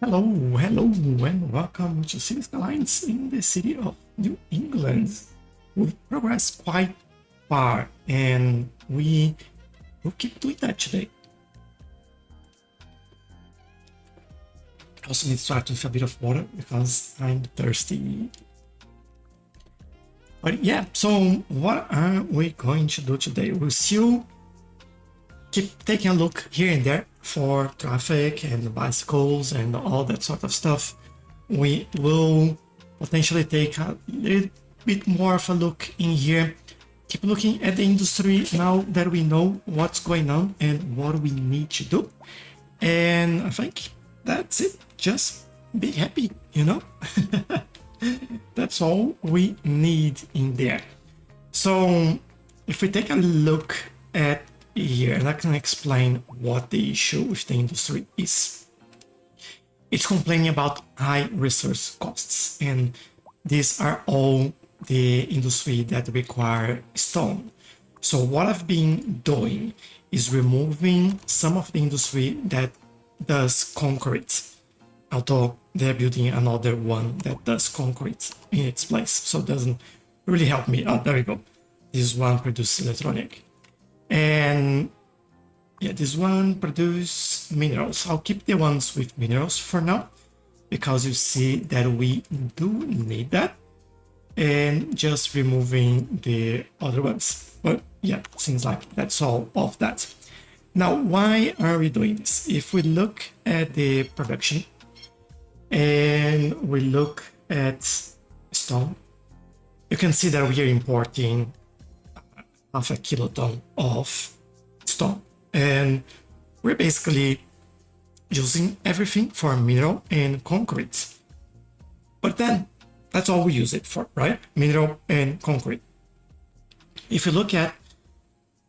Hello, hello, and welcome to Cities Skylines in the city of New England. We've progressed quite far, and we will keep doing that today. Also need to start with a bit of water because I'm thirsty. But yeah, so what are we going to do today? We'll still keep taking a look here and there for traffic and bicycles and all that sort of stuff. We will potentially take a little bit more of a look in here, keep looking at the industry now that we know what's going on and what we need to do. And I think that's it. Just be happy, you know? That's all we need in there. So if we take a look at here, and I can explain what the issue with the industry is. It's complaining about high resource costs, and these are all the industry that require stone. So what I've been doing is removing some of the industry that does concrete, although they're building another one that does concrete in its place, so it doesn't really help me. Oh, there we go. This one produces electronic. And yeah, this one produce minerals. I'll keep the ones with minerals for now, because you see that we do need that. And just removing the other ones. But yeah, seems like that's all of that. Now, why are we doing this? If we look at the production and we look at stone, you can see that we are importing half a kiloton of stone, and we're basically using everything for mineral and concrete. But then that's all we use it for, right? Mineral and concrete. If you look at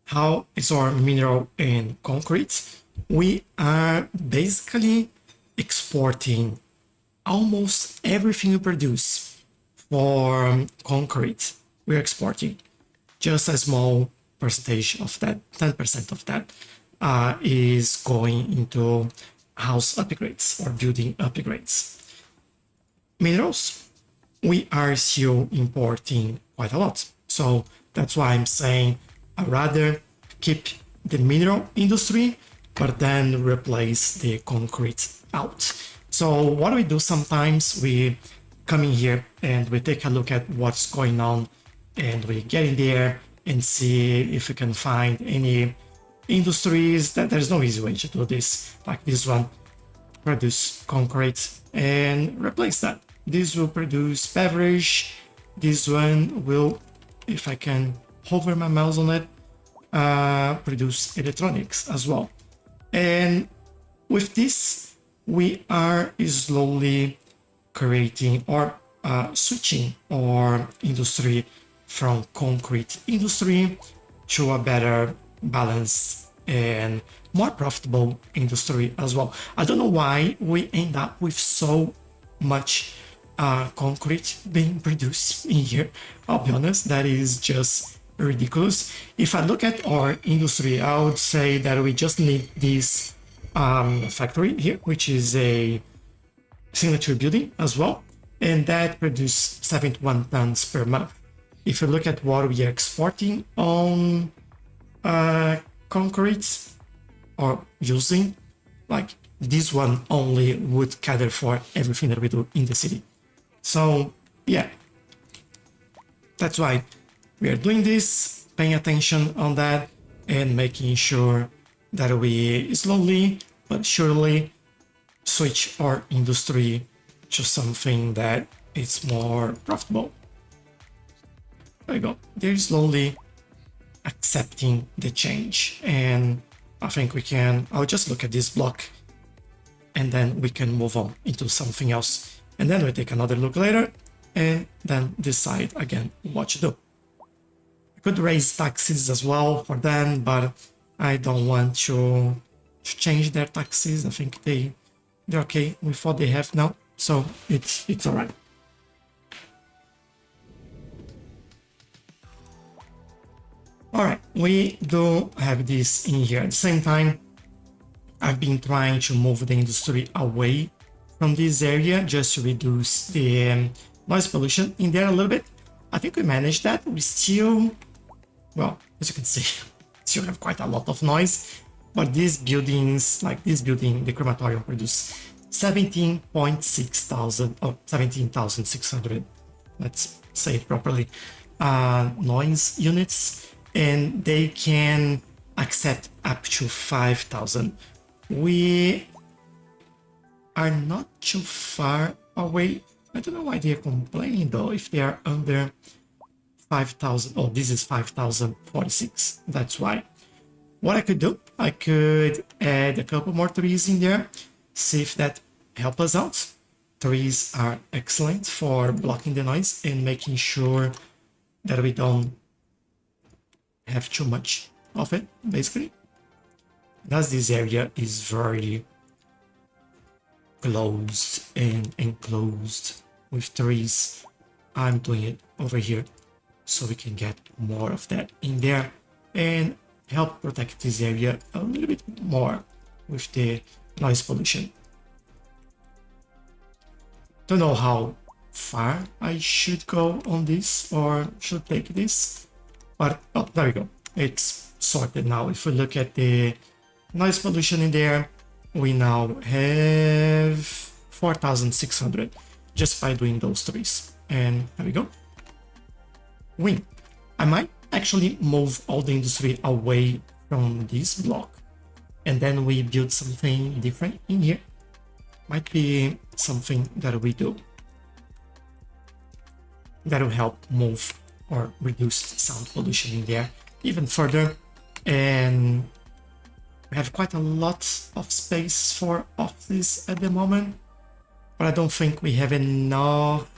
how it's our mineral and concrete, we are basically exporting almost everything we produce for concrete. We're exporting. Just a small percentage of that, 10% of that, is going into house upgrades or building upgrades. Minerals, we are still importing quite a lot. So that's why I'm saying I'd rather keep the mineral industry, but then replace the concrete out. So what we do sometimes, we come in here and we take a look at what's going on, and we get in there and see if we can find any industries that there's no easy way to do this, like this one, produce concrete and replace that. This will produce beverage. This one will, if I can hover my mouse on it, produce electronics as well. And with this, we are slowly creating or switching our industry from concrete industry to a better balanced and more profitable industry as well. I don't know why we end up with so much concrete being produced in here. I'll be honest, that is just ridiculous. If I look at our industry, I would say that we just need this factory here, which is a signature building as well, and that produces 71 tons per month. If you look at what we are exporting on concrete or using, like this one only would cater for everything that we do in the city. So yeah, that's why we are doing this, paying attention on that, and making sure that we slowly but surely switch our industry to something that is more profitable. There you go. They're slowly accepting the change, and I think we can. I'll just look at this block, and then we can move on into something else, and then we take another look later, and then decide again what to do. I could raise taxes as well for them, but I don't want to change their taxes. I think they're okay with what they have now, so it's all right. All right, we do have this in here. At the same time, I've been trying to move the industry away from this area just to reduce the noise pollution in there a little bit. I think we managed that. We still, well, as you can see, still have quite a lot of noise, but these buildings, like this building, the crematorium, produce 17.6 thousand, or 17,600, let's say it properly, noise units, and they can accept up to 5,000. We are not too far away. I don't know why they're complaining though, if they are under 5,000. Oh, this is 5,046. That's why. What I could do, I could add a couple more trees in there, see if that helps us out. Trees are excellent for blocking the noise and making sure that we don't have too much of it, basically. As this area is very closed and enclosed with trees, I'm doing it over here so we can get more of that in there and help protect this area a little bit more with the noise pollution. Don't know how far I should go on this or should take this, but oh, there we go. It's sorted now. If we look at the noise pollution in there, we now have 4,600 just by doing those trees. And there we go. Wind. I might actually move all the industry away from this block and then we build something different in here. Might be something that we do that will help move or reduce sound pollution in there even further. And we have quite a lot of space for offices at the moment, but I don't think we have enough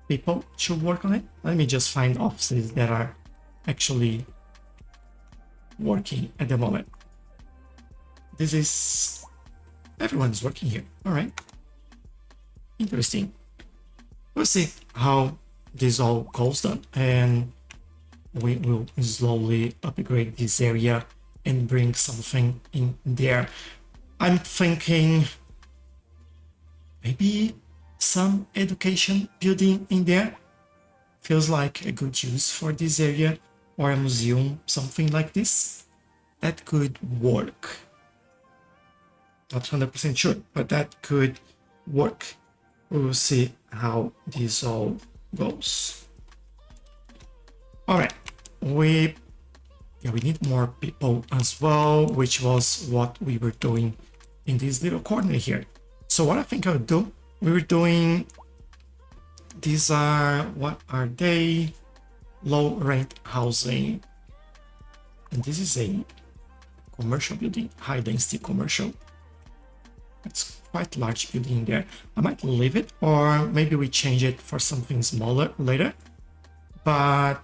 people to work on it. Let me just find offices that are actually working at the moment. This is, everyone's working here. All right, interesting. We'll see how this all goes down, and we will slowly upgrade this area and bring something in there. I'm thinking maybe some education building in there. Feels like a good use for this area, or a museum, something like this. That could work. Not 100% sure, but that could work. We will see how this all goes. All right, we need more people as well, which was what we were doing in this little corner here. So what I think I would do, we were doing, these are, what are they? Low rent housing. And this is a commercial building, high density commercial. It's quite large building there. I might leave it, or maybe we change it for something smaller later. But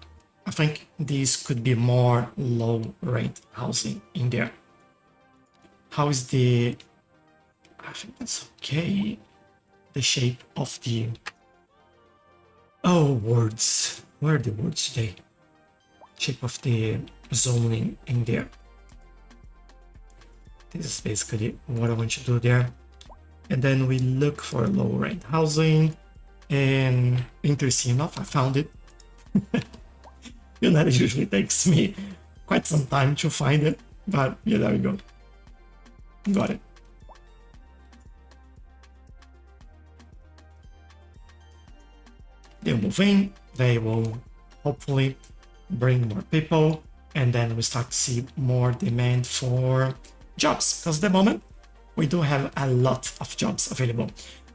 I think this could be more low rent housing in there. How is the, I think that's okay. The shape of the, oh, words. Where are the words today? Shape of the zoning in there. This is basically what I want to do there. And then we look for low rent housing, and interesting enough, I found it. You know, it usually takes me quite some time to find it, but yeah, there we go. Got it. They'll move in, they will hopefully bring more people, and then we start to see more demand for jobs, because at the moment we do have a lot of jobs available.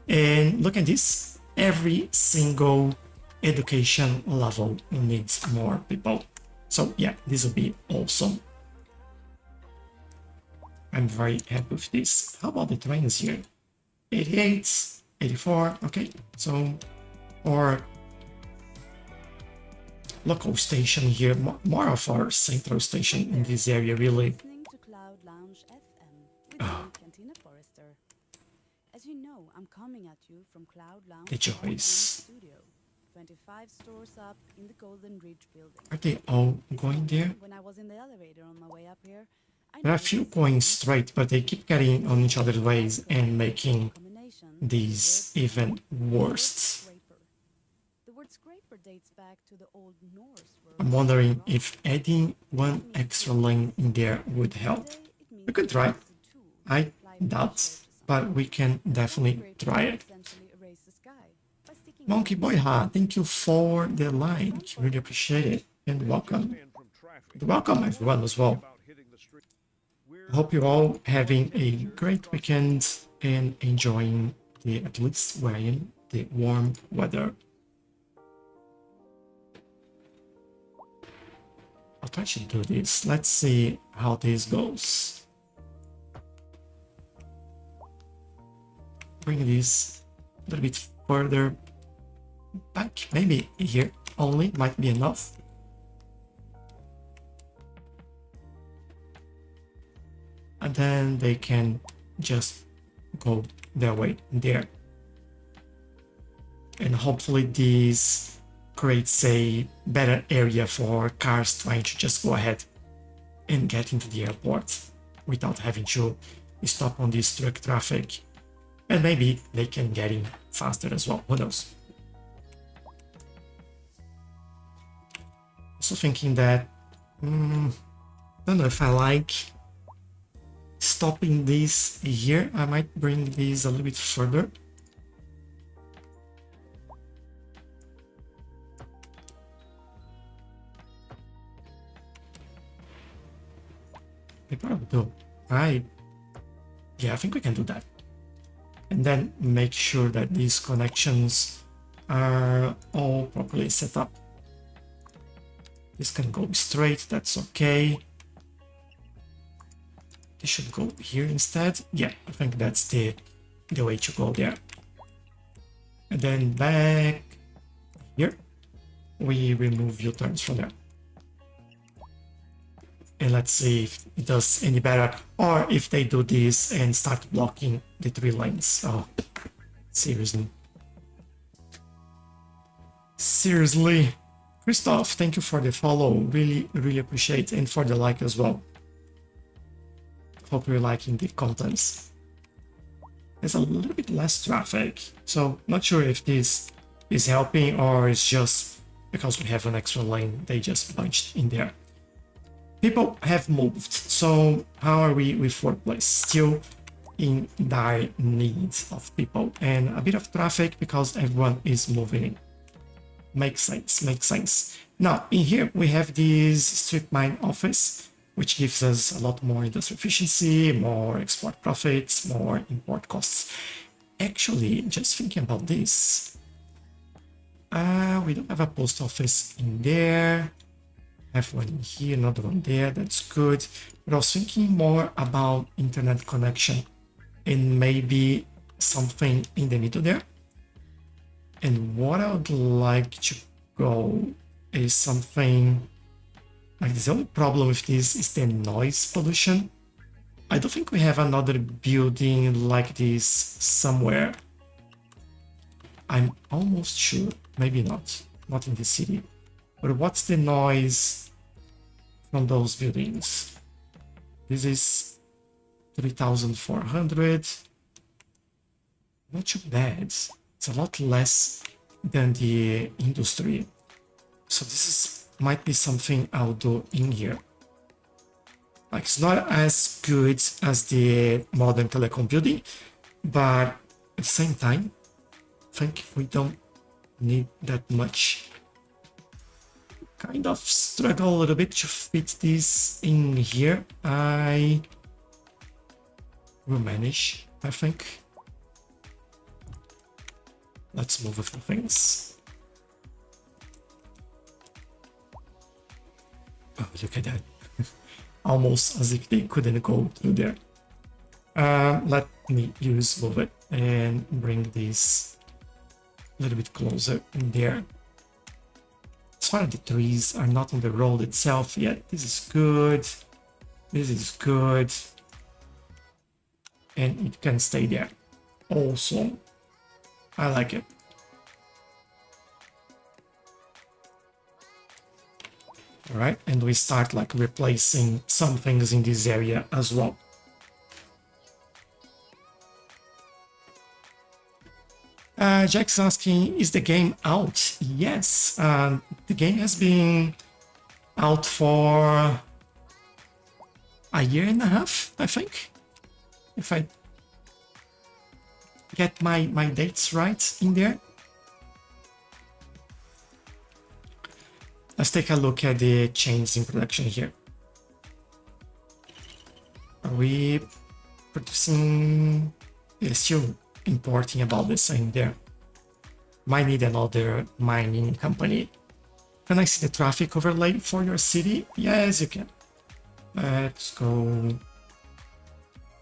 And look at this, every single education level needs more people. So yeah, this will be awesome. I'm very happy with this. How about the trains here? 88, 84, okay, so, or local station here, more of our central station in this area, really. Oh. As you know, I'm coming at you from Cloud Lounge The joys. Studio, 25 stores up in the Golden Ridge building. Are they all going there? When I was in the elevator on my way up here, There are a few going straight, but they keep getting on each other's ways and making these even worse. The word scraper dates back to the Old Norse word. I'm wondering if adding one extra lane in there would help. We could try. I doubt, but we can definitely try it. Monkey Boy Ha, thank you for the like. Really appreciate it. And welcome. And welcome everyone as well. I hope you're all having a great weekend and enjoying the, at least we're in the warm weather. I'll try to do this. Let's see how this goes. Bring this a little bit further back. Maybe here only might be enough. And then they can just go their way there. And hopefully this creates a better area for cars trying to just go ahead and get into the airport without having to stop on this truck traffic. And maybe they can get in faster as well, who knows. Also thinking that, I don't know if I like stopping this here. I might bring this a little bit further. I probably do. Yeah, I think we can do that. And then make sure that these connections are all properly set up. This can go straight, that's okay. This should go here instead. Yeah, I think that's the way to go there. And then back here, we remove U-turns from there. And let's see if it does any better, or if they do this and start blocking the 3 lanes. Oh, seriously. Seriously. Christoph, thank you for the follow. Really, really appreciate it. And for the like as well. Hope you're liking the contents. There's a little bit less traffic, so not sure if this is helping or it's just because we have an extra lane, they just bunched in there. People have moved, so how are we with workplace? Still in dire need of people and a bit of traffic because everyone is moving in. Makes sense, makes sense. Now, in here we have this strip mine office, which gives us a lot more industrial efficiency, more export profits, more import costs. Actually, just thinking about this, we don't have a post office in there. Have one in here, another one there, that's good. But I was thinking more about internet connection and maybe something in the middle there. And what I would like to go is something like this. The only problem with this is the noise pollution. I don't think we have another building like this somewhere. I'm almost sure, maybe not in the city. But what's the noise from those buildings? This is 3,400. Not too bad. It's a lot less than the industry. So this might be something I'll do in here. Like, it's not as good as the modern telecom building, but at the same time, I think we don't need that much. Kind of struggle a little bit to fit this in here. I will manage, I think. Let's move a few things. Oh, look at that. Almost as if they couldn't go through there. Let me move it and bring this a little bit closer in there. As far as the trees are not on the road itself yet, this is good. This is good. And it can stay there. Also, I like it. All right, and we start like replacing some things in this area as well. Jack's asking, is the game out? Yes, the game has been out for a year and a half, I think, if I get my dates right in there. Let's take a look at the changes in production here. Are we producing? Yeah, still importing about the same there. Might need another mining company. Can I see the traffic overlay for your city? Yes, you can. Let's go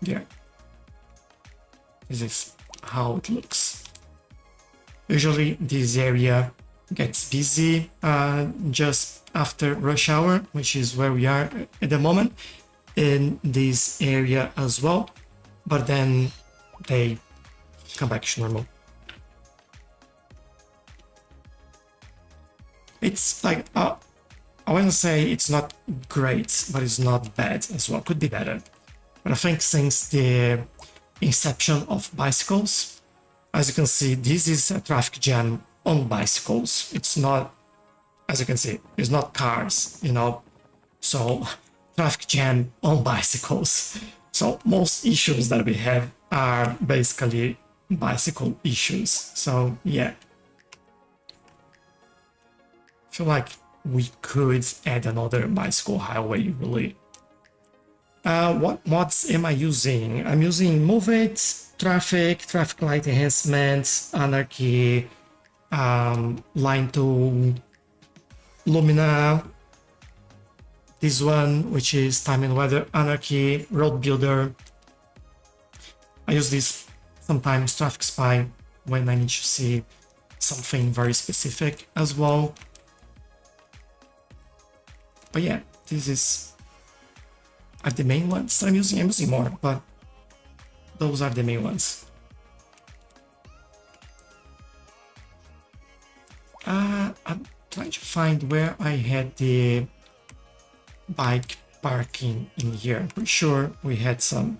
there. This is how it looks. Usually this area gets busy just after rush hour, which is where we are at the moment, in this area as well, but then they come back to normal. It's like, I wouldn't say it's not great, but it's not bad as well. Could be better. But I think since the inception of bicycles, as you can see, this is a traffic jam on bicycles. It's not, as you can see, it's not cars, you know. So traffic jam on bicycles. So most issues that we have are basically bicycle issues. So yeah, I feel like we could add another bicycle highway really. What mods am I using? I'm using Move It, Traffic Light Enhancement, Anarchy, Line 2, Lumina, this one, which is Time and Weather, Anarchy, Road Builder. I use this sometimes, Traffic Spy, when I need to see something very specific as well. But yeah, this are the main ones I'm using. I'm using more, but those are the main ones. I'm trying to find where I had the bike parking in here. I'm pretty sure we had some.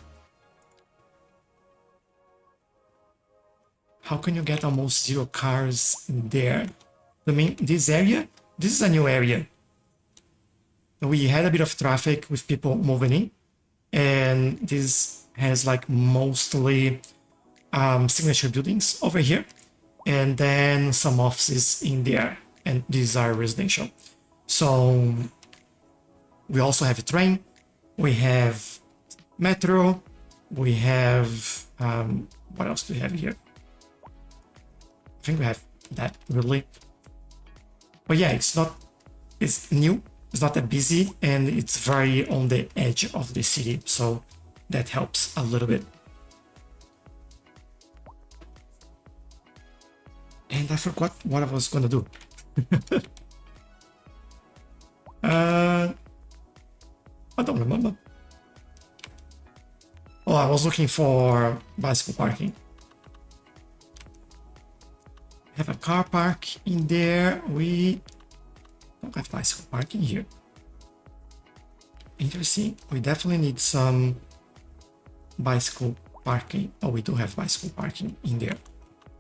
How can you get almost 0 cars there? I mean, this area, this is a new area. We had a bit of traffic with people moving in, and this has like mostly signature buildings over here, and then some offices in there, and these are residential. So we also have a train, we have metro, we have what else do we have here? I think we have that really. But yeah, it's new, it's not that busy, and it's very on the edge of the city, so that helps a little bit. And I forgot what I was gonna do. I don't remember. Oh, I was looking for bicycle parking. Have a car park in there. We don't have bicycle parking here. Interesting. We definitely need some bicycle parking. Oh, we do have bicycle parking in there.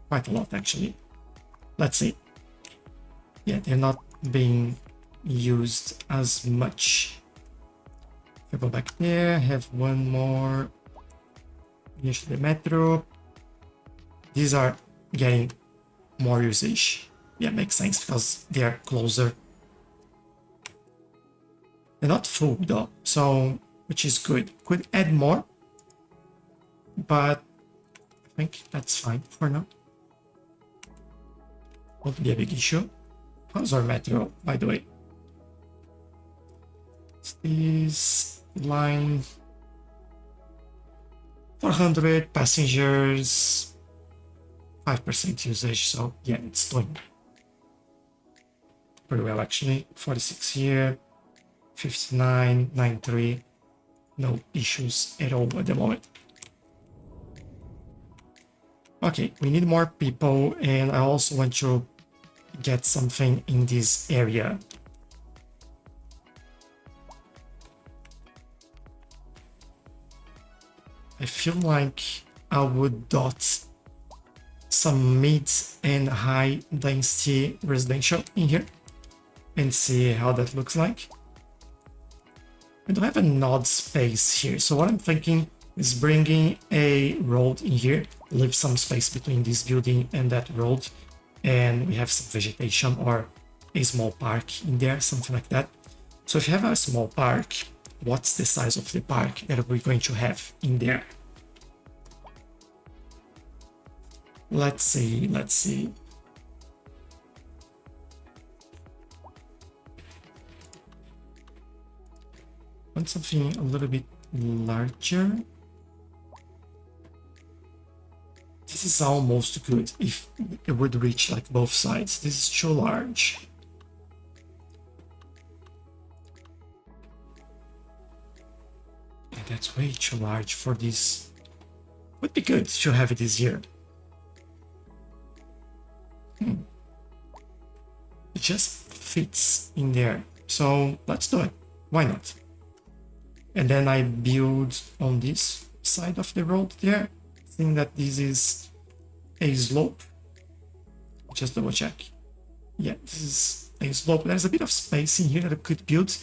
Quite a lot, actually. Let's see. Yeah, they're not being used as much. If I go back there, have one more. Here's the metro. These are getting more usage. Yeah, makes sense because they are closer. They're not full though, so which is good. Could add more, but I think that's fine for now. Won't be a big issue. How's our metro, by the way? It's this line. 400 passengers, 5% usage, so yeah, it's doing pretty well actually. 46 here, 59, 93, no issues at all at the moment. Okay, we need more people, and I also want to get something in this area. I feel like I would dot some mid and high density residential in here and see how that looks like. I don't have an odd space here, so what I'm thinking is bringing a road in here, leave some space between this building and that road, and we have some vegetation or a small park in there, something like that. So if you have a small park, what's the size of the park that we're going to have in there? Let's see. Want something a little bit larger. This is almost good if it would reach like both sides. This is too large. And that's way too large for this. Would be good to have it this year. It just fits in there. So let's do it. Why not? And then I build on this side of the road there. Think that this is a slope. Just double check. Yeah, this is a slope. There's a bit of space in here that I could build,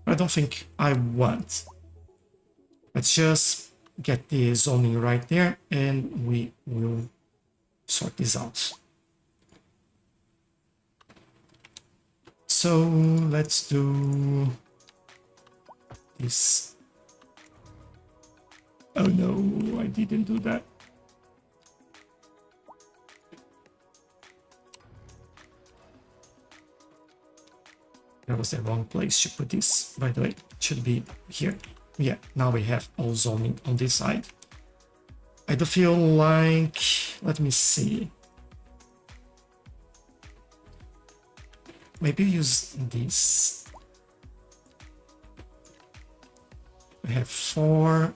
but I don't think I want. Let's just get the zoning right there and we will sort this out. So let's do this. Oh no, I didn't do that. That was the wrong place to put this, by the way. It should be here. Yeah, now we have all zoning on this side. I do feel like, let me see. Maybe use this. We have 4.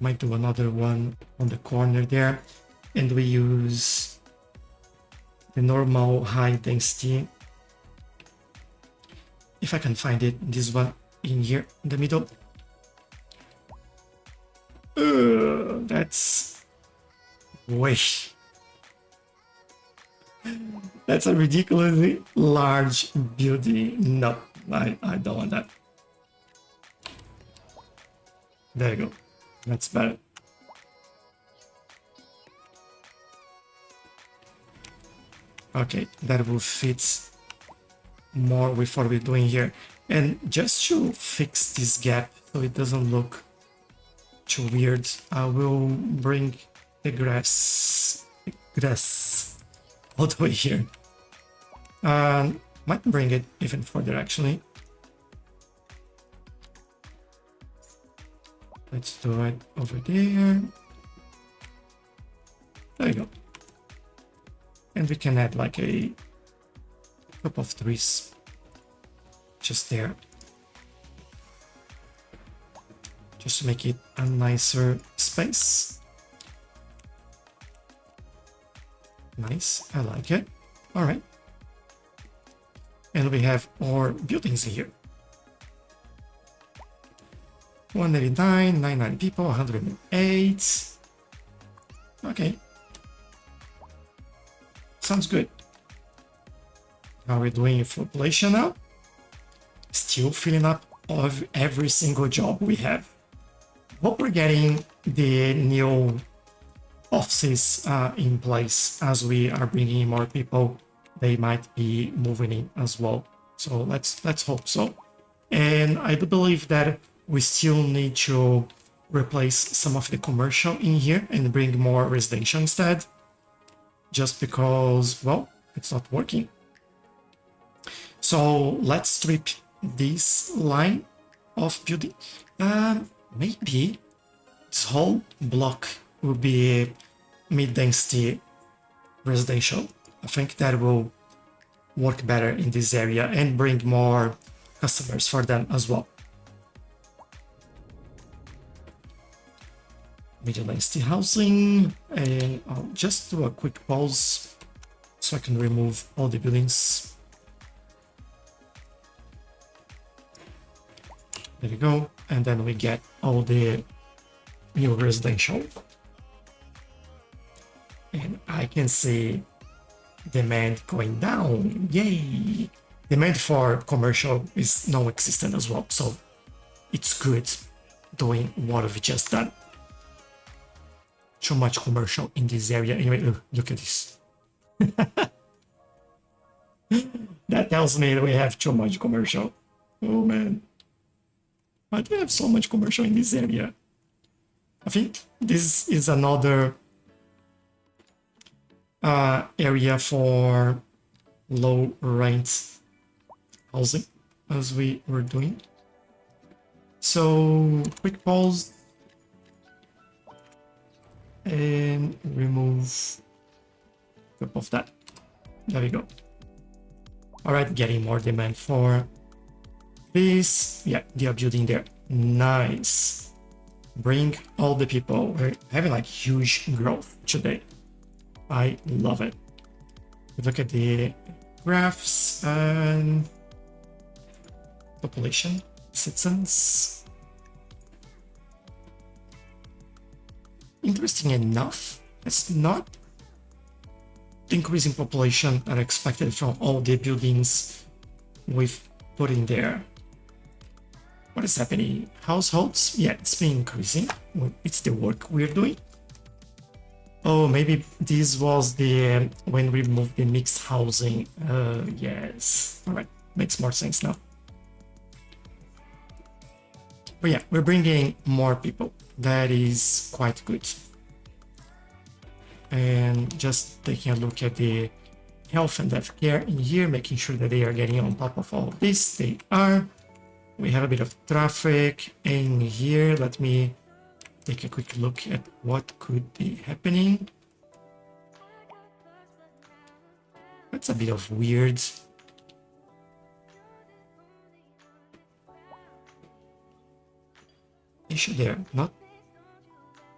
Might do another one on the corner there. And we use the normal high density. If I can find it, this one in here in the middle. That's way. That's a ridiculously large building. No, I don't want that. There you go. That's better. Okay, that will fit more with what we're doing here. And just to fix this gap so it doesn't look too weird, I will bring the grass all the way here. Might bring it even further actually. Let's do it over there. There you go. And we can add like a couple of trees just there. Just to make it a nicer space. Nice, I like it. All right. And we have our buildings here. 189, 99 people, 108. Okay. Sounds good. How are we doing in population now? Still filling up of every single job we have. Hope we're getting the new offices in place as we are bringing in more people. They might be moving in as well. So let's hope so. And I do believe that we still need to replace some of the commercial in here and bring more residential instead. Just because, well, it's not working. So let's strip this line of building. Maybe this whole block will be mid-density residential. I think that will work better in this area and bring more customers for them as well. Mid-density housing, and I'll just do a quick pause so I can remove all the buildings. There we go. And then we get all the new residential. And I can see demand going down. Yay! Demand for commercial is non-existent as well. So it's good doing what we've just done. Too much commercial in this area. Anyway, look at this. That tells me that we have too much commercial. Oh man. Why do we have so much commercial in this area? I think this is another area for low rent housing, as we were doing. So, quick pause. And remove a couple of that. There we go. Alright, getting more demand for this. Yeah, they are building there. Nice. Bring all the people. We're having like huge growth today. I love it. Look at the graphs and population, citizens. Interesting enough, it's not the increase in population that I expected from all the buildings we've put in there. What is happening? Households? Yeah, it's been increasing. It's the work we're doing. Oh, maybe this was the when we moved the mixed housing. Yes. All right, makes more sense now. But yeah, we're bringing more people. That is quite good. And just taking a look at the health and death care in here, making sure that they are getting on top of all of this. They are. We have a bit of traffic in here. Let me take a quick look at what could be happening. That's a bit of weird. Issue there.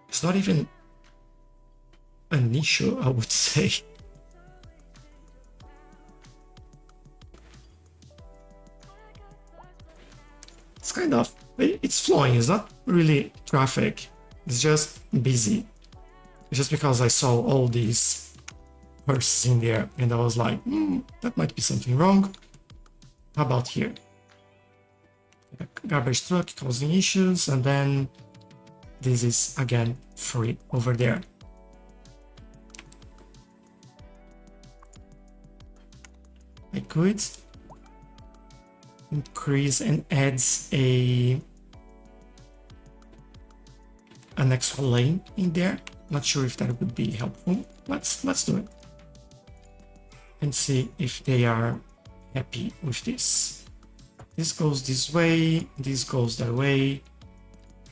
It's not even an issue, I would say. It's kind of, it's flowing. It's not really traffic. It's just busy. It's just because I saw all these hearses in there and I was like, that might be something wrong. How about here? A garbage truck causing issues, and then this is again free over there. I could increase and add an extra lane in there. Not sure if that would be helpful. Let's do it and see if they are happy with this. This goes this way, this goes that way,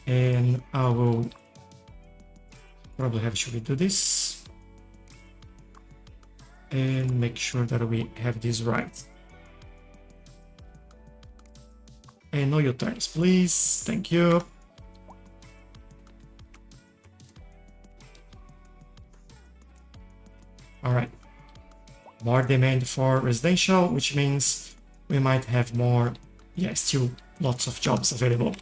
and I will probably have to redo this and make sure that we have this right. And no U-turns, please. Thank you. All right. More demand for residential, which means we might have more, yeah, still lots of jobs available.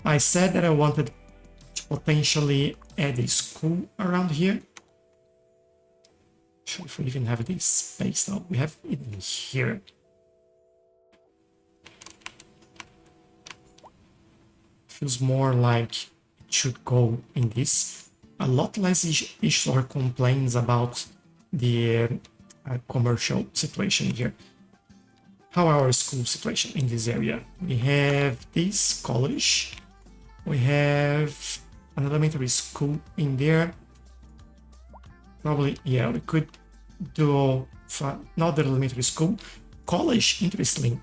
I said that I wanted to potentially add a school around here. Sure, if we even have this space now. We have it in here. Feels more like it should go in this. A lot less issues or complaints about the commercial situation here. How our school situation in this area? We have this college. We have an elementary school in there. Probably, yeah, we could do another elementary school. College, interesting.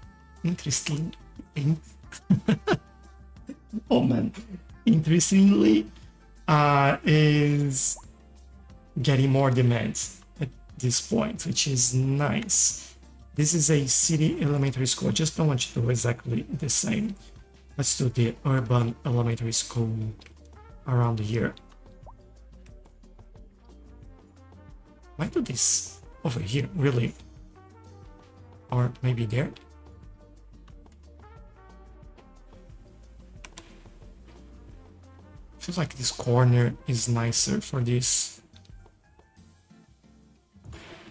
Oh man, interestingly, is getting more demands at this point, which is nice. This is a city elementary school. I just don't want to do exactly the same. Let's do the urban elementary school around here. Why do this over here, really? Or maybe there? Feels like this corner is nicer for this.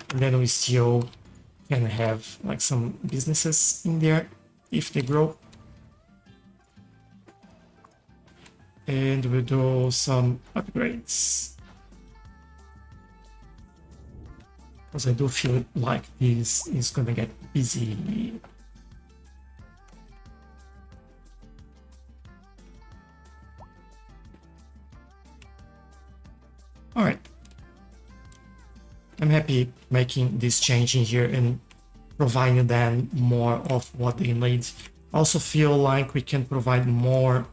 And then we still can have like some businesses in there if they grow. And we'll do some upgrades. Because I do feel like this is gonna get busy. All right. I'm happy making this change in here and providing them more of what they need. I also feel like we can provide more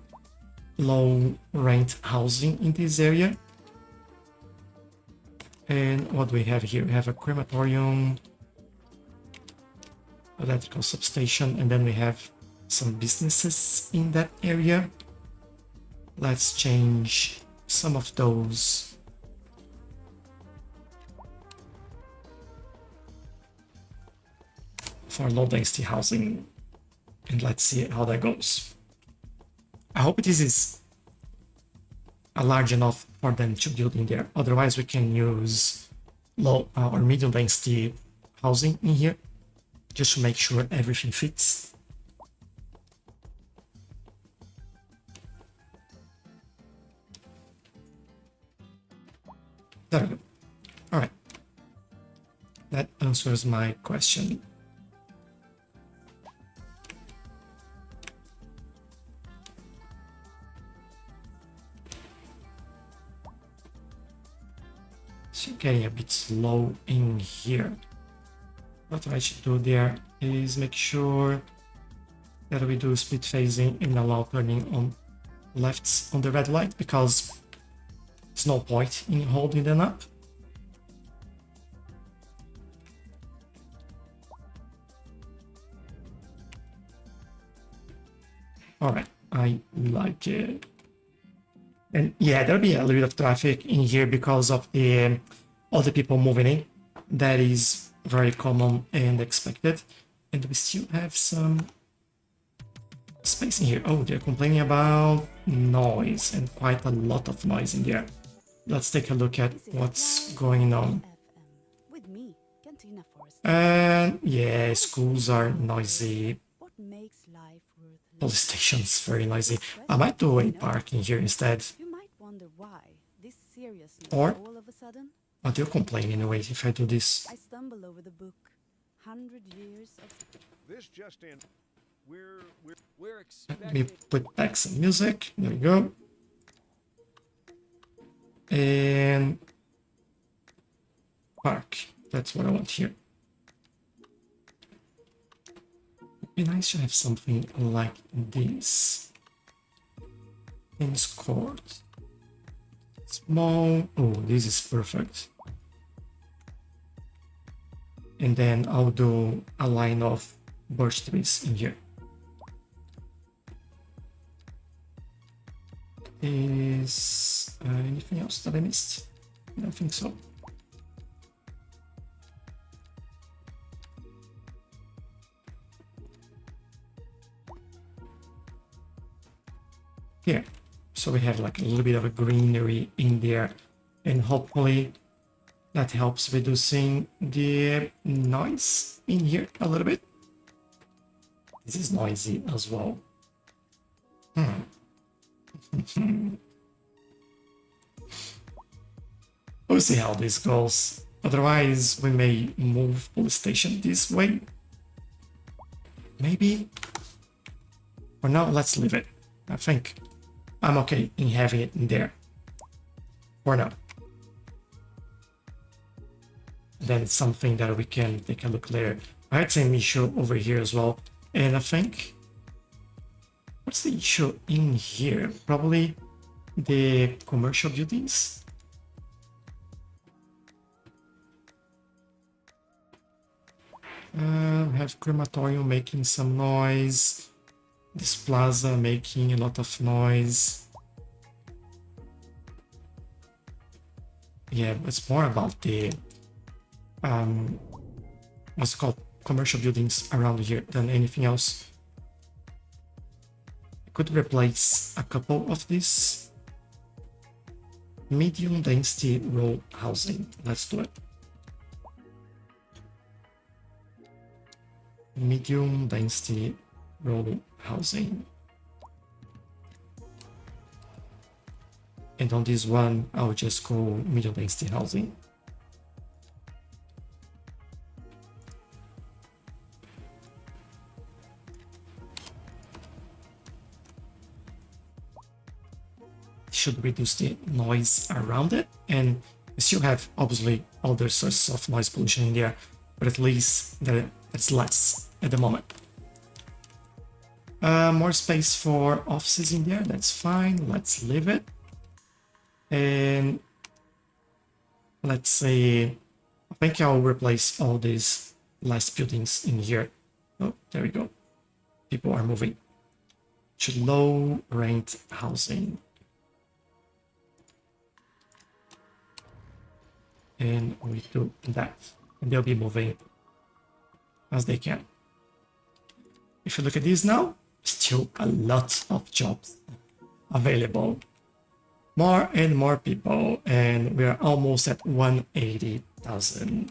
low rent housing in this area. And what do we have here? We have a crematorium, electrical substation, and then we have some businesses in that area. Let's change some of those for low density housing, and let's see how that goes. I hope this is large enough for them to build in there. Otherwise, we can use low or medium density housing in here just to make sure everything fits. There we go. All right. That answers my question. So getting a bit slow in here. What I should do there is make sure that we do split phasing and allow turning on lefts on the red light, because there's no point in holding them up. All right, I like it. And yeah, there'll be a little bit of traffic in here because of the all the people moving in. That is very common and expected. And we still have some space in here. Oh, they're complaining about noise, and quite a lot of noise in there. Let's take a look at what's going on. With me, Cantina Forest. And yeah, schools are noisy. What makes life worth Police stations very noisy. I might do a park in here instead. You might wonder why this seriousness Or- all of a sudden. But they'll complain anyway if I do this. I stumble over the book. 100 years of This just in. We're Let me expecting. put back some music. There we go. And park. That's what I want here. It'd be nice to have something like this. Tennis court. Small. Oh, this is perfect. And then I'll do a line of birch trees in here. Is anything else that I missed? I don't think so. Here, so we have like a little bit of a greenery in there, and hopefully that helps reducing the noise in here a little bit. This is noisy as well. We'll see how this goes. Otherwise, we may move police station this way. Maybe. For now, let's leave it. I think I'm okay in having it in there. For now. Then it's something that we can take a look later. I had some issue over here as well. And I think... What's the issue in here? Probably the commercial buildings. We have crematorium making some noise. This plaza making a lot of noise. Yeah, it's more about the what's it called, commercial buildings around here than anything else. I could replace a couple of these medium density row housing. Let's do it. Medium density row housing. And on this one, I'll just go medium density housing. Should reduce the noise around it, and we still have obviously other sources of noise pollution in there, but at least that's less at the moment. More space for offices in there, that's fine, let's leave it. And let's say, I think I'll replace all these last buildings in here. Oh, there we go. People are moving. Tchelow rent housing. And we do that. And they'll be moving as they can. If you look at this now, still a lot of jobs available. More and more people, and we're almost at 180,000.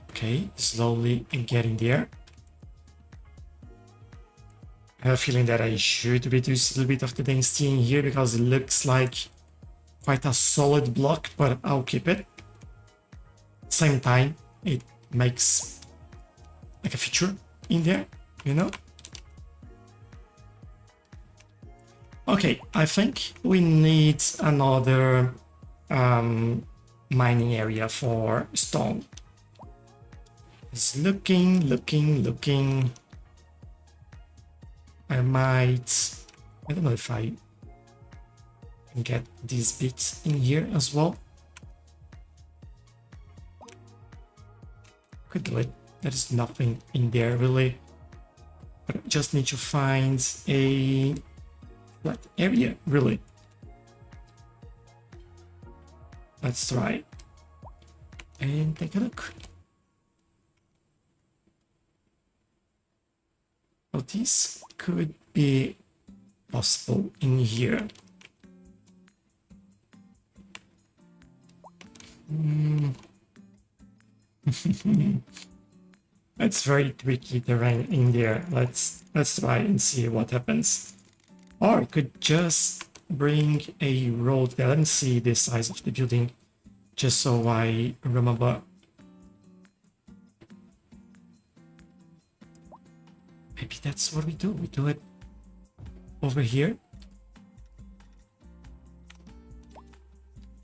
Okay, slowly getting there. I have a feeling that I should reduce a little bit of the density in here because it looks like quite a solid block, but I'll keep it. Same time, it makes like a feature in there, you know? Okay, I think we need another mining area for stone. It's looking. I don't know if I can get these bits in here as well. Could do it. There is nothing in there really. But I just need to find a flat area, really. Let's try and take a look. Oh, this could be possible in here. It's very tricky terrain in there. Let's try and see what happens. Or I could just bring a road there and see the size of the building, just so I remember. Maybe that's what we do. We do it over here.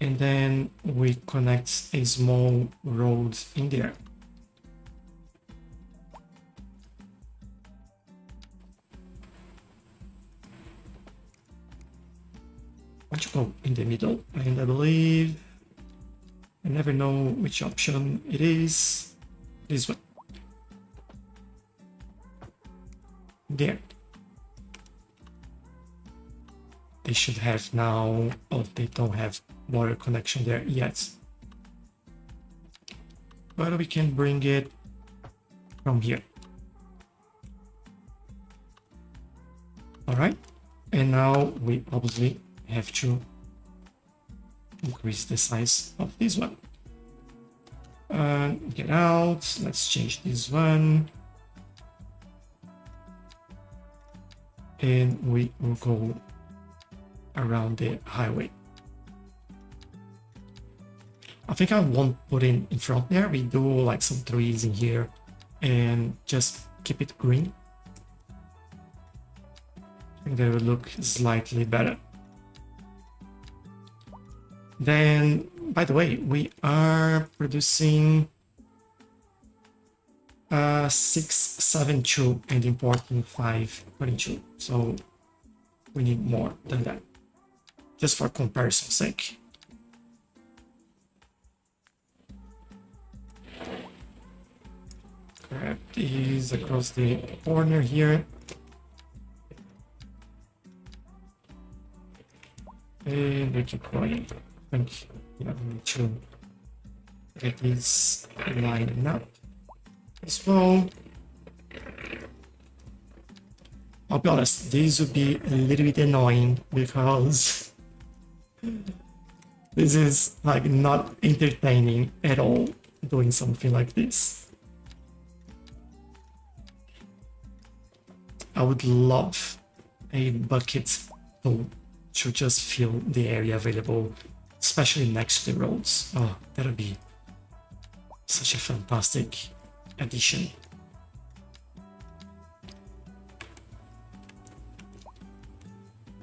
And then we connect a small road in there. Why don't you go in the middle? And I believe, I never know which option it is. This one. There. They should have now, oh, they don't have water connection there yet. But we can bring it from here. All right. And now we obviously have to increase the size of this one. Get out. Let's change this one. And we will go around the highway. I think I won't put in front there. We do like some trees in here and just keep it green. I think that will look slightly better. Then, by the way, we are producing 672 and importing 522. So we need more than that, just for comparison's sake. Grab these across the corner here. And we keep going. I think we need to get these lined up as well. I'll be honest, this would be a little bit annoying because this is like not entertaining at all doing something like this. I would love a bucket to just fill the area available, especially next to the roads. Oh, that would be such a fantastic addition.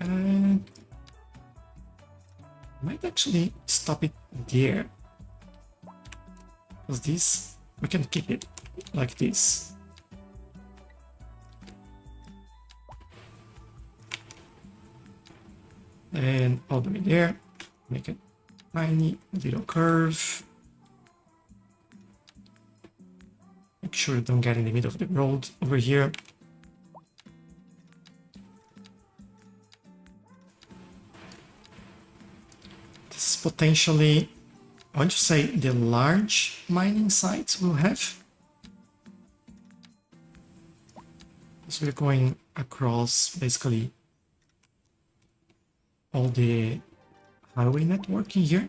And might actually stop it there, because this, we can keep it like this. And all the way there, make a tiny little curve. Make sure you don't get in the middle of the road over here. This is potentially, I want to say, the large mining sites we'll have. So we're going across basically all the highway network in here.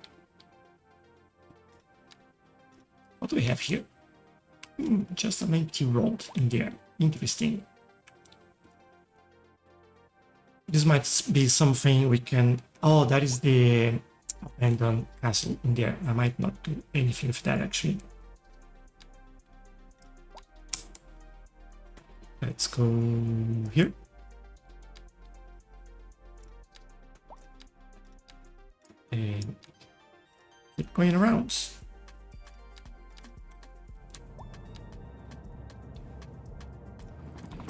What do we have here? Just an empty road in there. Interesting. This might be something we can... Oh, that is the abandoned castle in there. I might not do anything with that actually. Let's go here. And keep going around.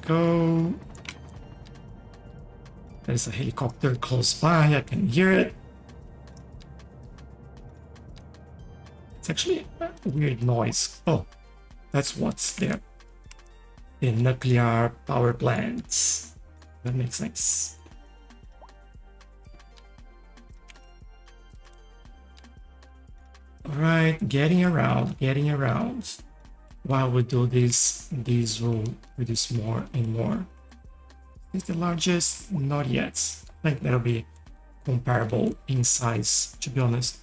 Go. There's a helicopter close by, I can hear it. It's actually a weird noise. Oh, that's what's there. The nuclear power plants. That makes sense. Alright, getting around. While we do this, these will reduce more and more. Is the largest? Not yet. I think that'll be comparable in size, to be honest.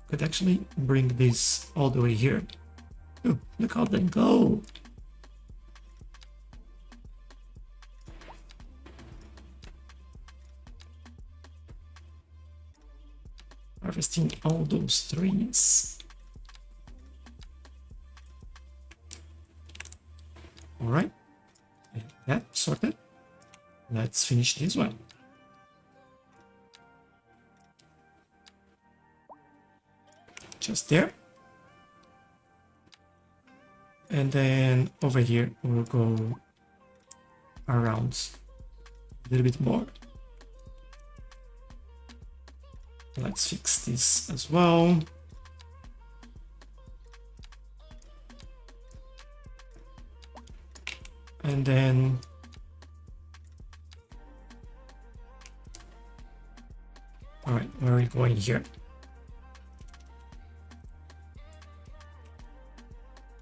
Could actually bring this all the way here. Ooh, look how they go! Harvesting all those trees. Alright, that sorted. Let's finish this one. Just there. And then over here we'll go around a little bit more. Let's fix this as well. And then all right, where are we going here?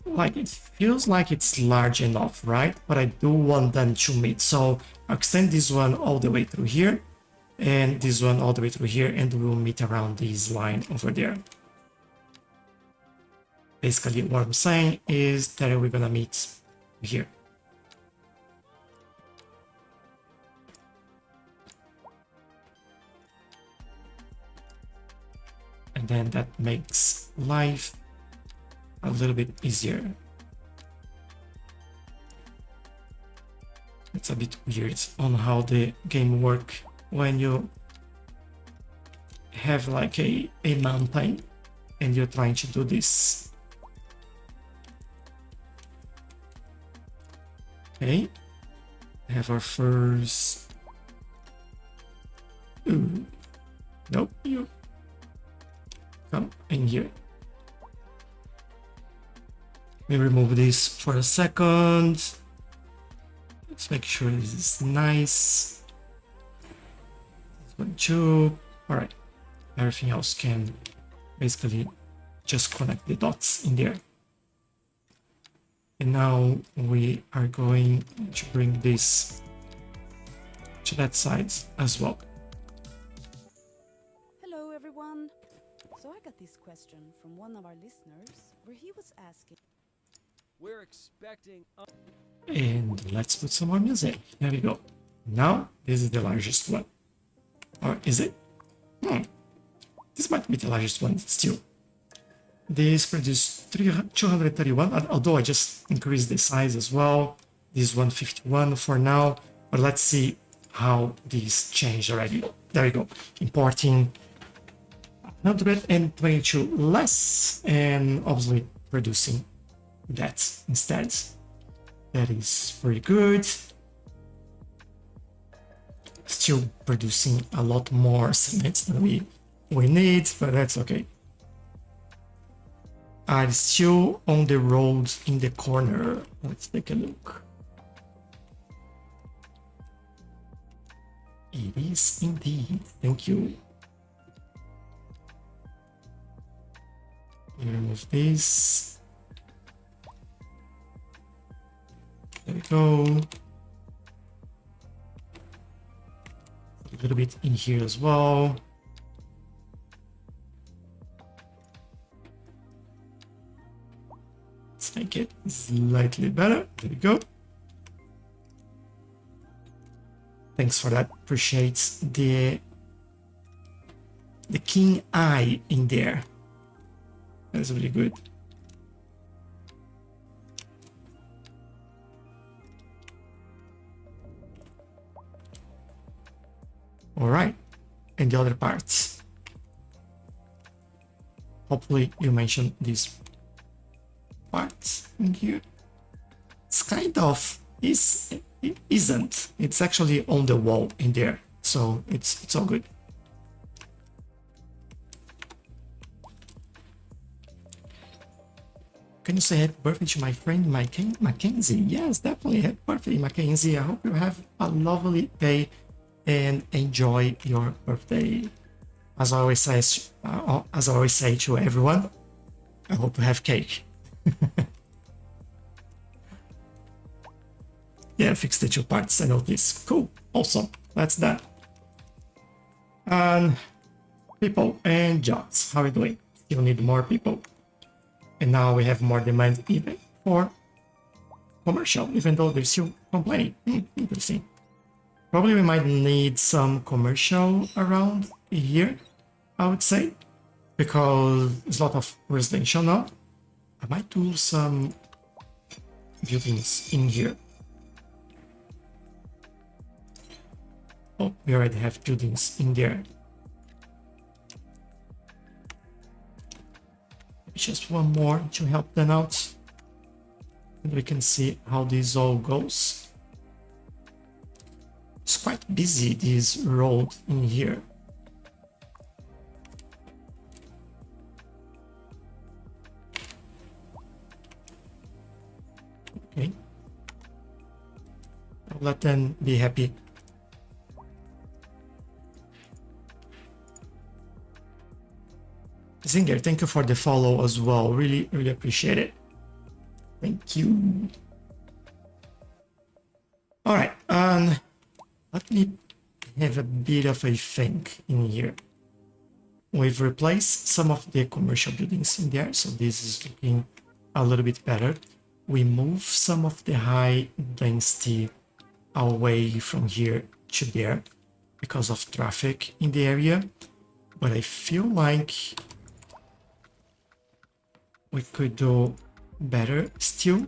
Like, it feels like it's large enough, right? But I do want them to meet, so I'll extend this one all the way through here and this one all the way through here, and we'll meet around this line over there. Basically what I'm saying is that we're gonna meet here. And then that makes life a little bit easier. It's a bit weird on how the game works when you have like a mountain and you're trying to do this. Okay, have our first... Ooh. Nope, you come in here. Let me remove this for a second. Let's make sure this is nice. 1, 2. All right, everything else can basically just connect the dots in there. And now we are going to bring this to that side as well. Hello, everyone. So I got this question from one of our listeners where he was asking. We're expecting. And let's put some more music. There we go. Now, this is the largest one. Or is it? This might be the largest one still. This produced 231, although I just increased the size as well. This 151 for now, but let's see how these changed already. There we go. Importing 122 less and obviously producing that instead. That is pretty good. Still producing a lot more cement than we need, but that's okay. I'm still on the road in the corner. Let's take a look. It is indeed. Thank you. Remove this. There we go. A little bit in here as well. Let's make it slightly better. There we go. Thanks for that. Appreciate the keen eye in there. That's really good. All right, and the other parts. Hopefully you mentioned these parts in here. It's kind of it isn't. It's actually on the wall in there, so it's all good. Can you say happy birthday to my friend Mackenzie? Yes, definitely. Happy birthday, Mackenzie. I hope you have a lovely day and enjoy your birthday. As I always say to everyone, I hope you have cake. Yeah, fix the two parts. I noticed. Cool. Awesome. That's that. And people and jobs. How are we doing? Still need more people. And now we have more demand even for commercial, even though they're still complaining. Interesting. Probably we might need some commercial around here, I would say, because there's a lot of residential now. I might do some buildings in here. Oh, we already have buildings in there. Just one more to help them out. And we can see how this all goes. It's quite busy, this road in here. Okay. I'll let them be happy. Zinger, thank you for the follow as well. Really, really appreciate it. Thank you. All right, and let me have a bit of a think in here. We've replaced some of the commercial buildings in there, so this is looking a little bit better. We move some of the high density away from here to there because of traffic in the area, but I feel like we could do better still.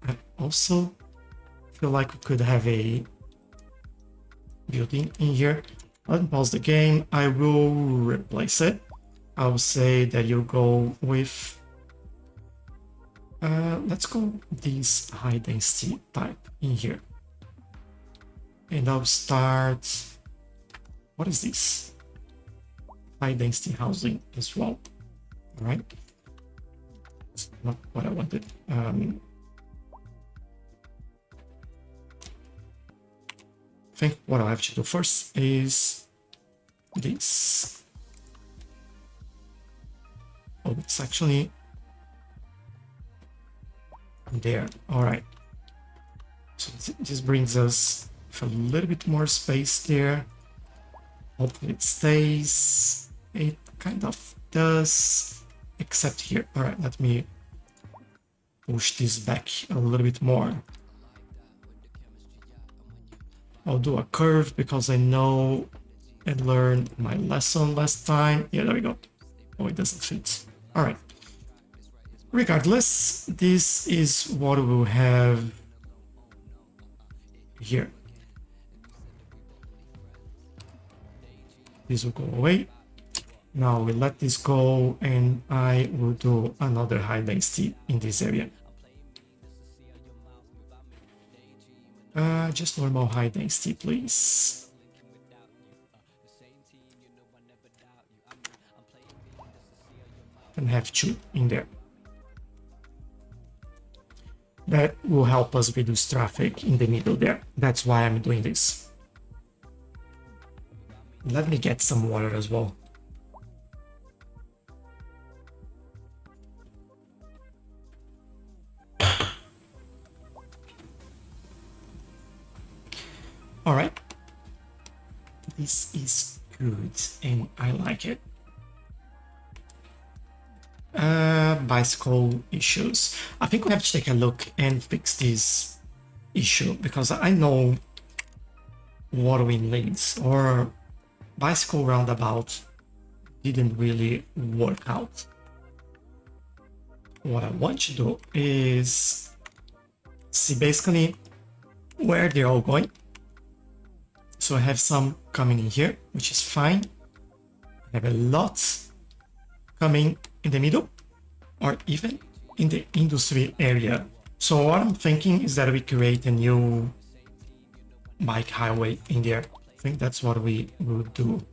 I also feel like we could have a building in here. Let me pause the game. I will replace it. I will say that you go with let's go this high density type in here, and I'll start, what is this, high density housing as well. All right, it's not what I wanted. I think what I have to do first is this. Oh, it's actually there. All right. So this brings us with a little bit more space there. Hopefully it stays. It kind of does, except here. All right, let me push this back a little bit more. I'll do a curve because I know I learned my lesson last time. Yeah, there we go. Oh, it doesn't fit. All right. Regardless, this is what we'll have here. This will go away. Now we let this go and I will do another high density in this area. Just normal high density, please. And have 2 in there. That will help us reduce traffic in the middle there. That's why I'm doing this. Let me get some water as well. All right. This is good and I like it. Bicycle issues. I think we have to take a look and fix this issue because I know what we need. Or bicycle roundabout didn't really work out. What I want to do is see basically where they're all going. So I have some coming in here, which is fine. I have a lot coming in the middle or even in the industry area. So what I'm thinking is that we create a new bike highway in there. I think that's what we will do.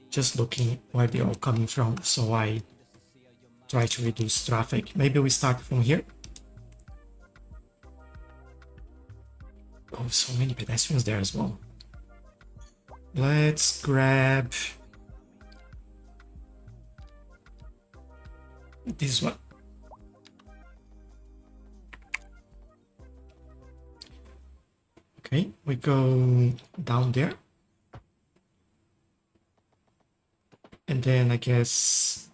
Just looking where they're all coming from, so I try to reduce traffic. Maybe we start from here. Oh, so many pedestrians there as well. Let's grab this one. Okay, we go down there. And then I guess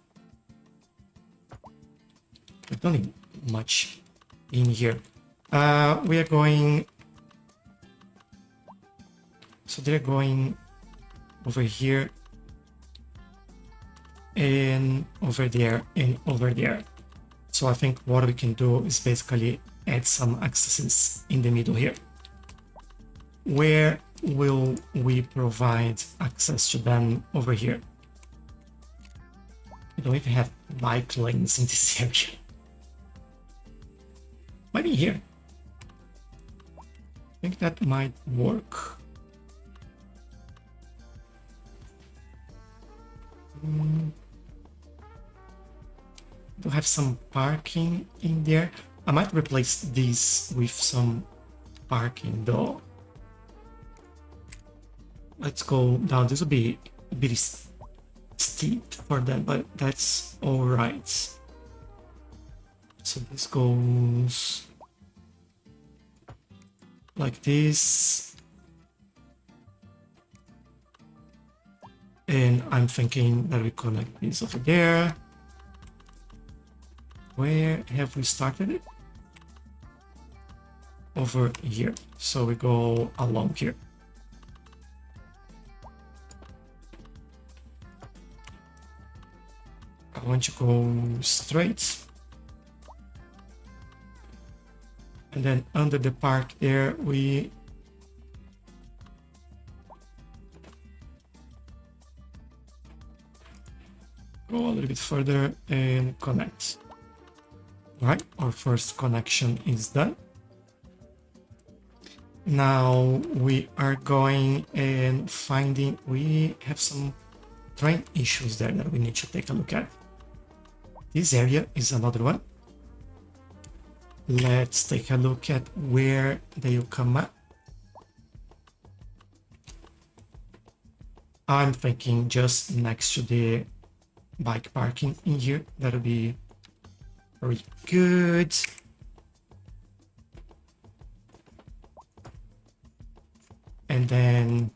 we don't need much in here. We are going, so they're going over here and over there and over there. So I think what we can do is basically add some accesses in the middle here. Where will we provide access to them over here? We don't even have bike lanes in this area. Maybe here. I think that might work. Do have some parking in there. I might replace this with some parking though. Let's go down. This will be a bit steep for them, but that's all right. So this goes like this. And I'm thinking that we connect this over there. Where have we started it? Over here. So we go along here. I want to go straight. And then under the park there, we go a little bit further and connect. All right, our first connection is done. Now we are going and finding, we have some train issues there that we need to take a look at. This area is another one. Let's take a look at where they will come up. I'm thinking just next to the bike parking in here. That'll be Very good. And then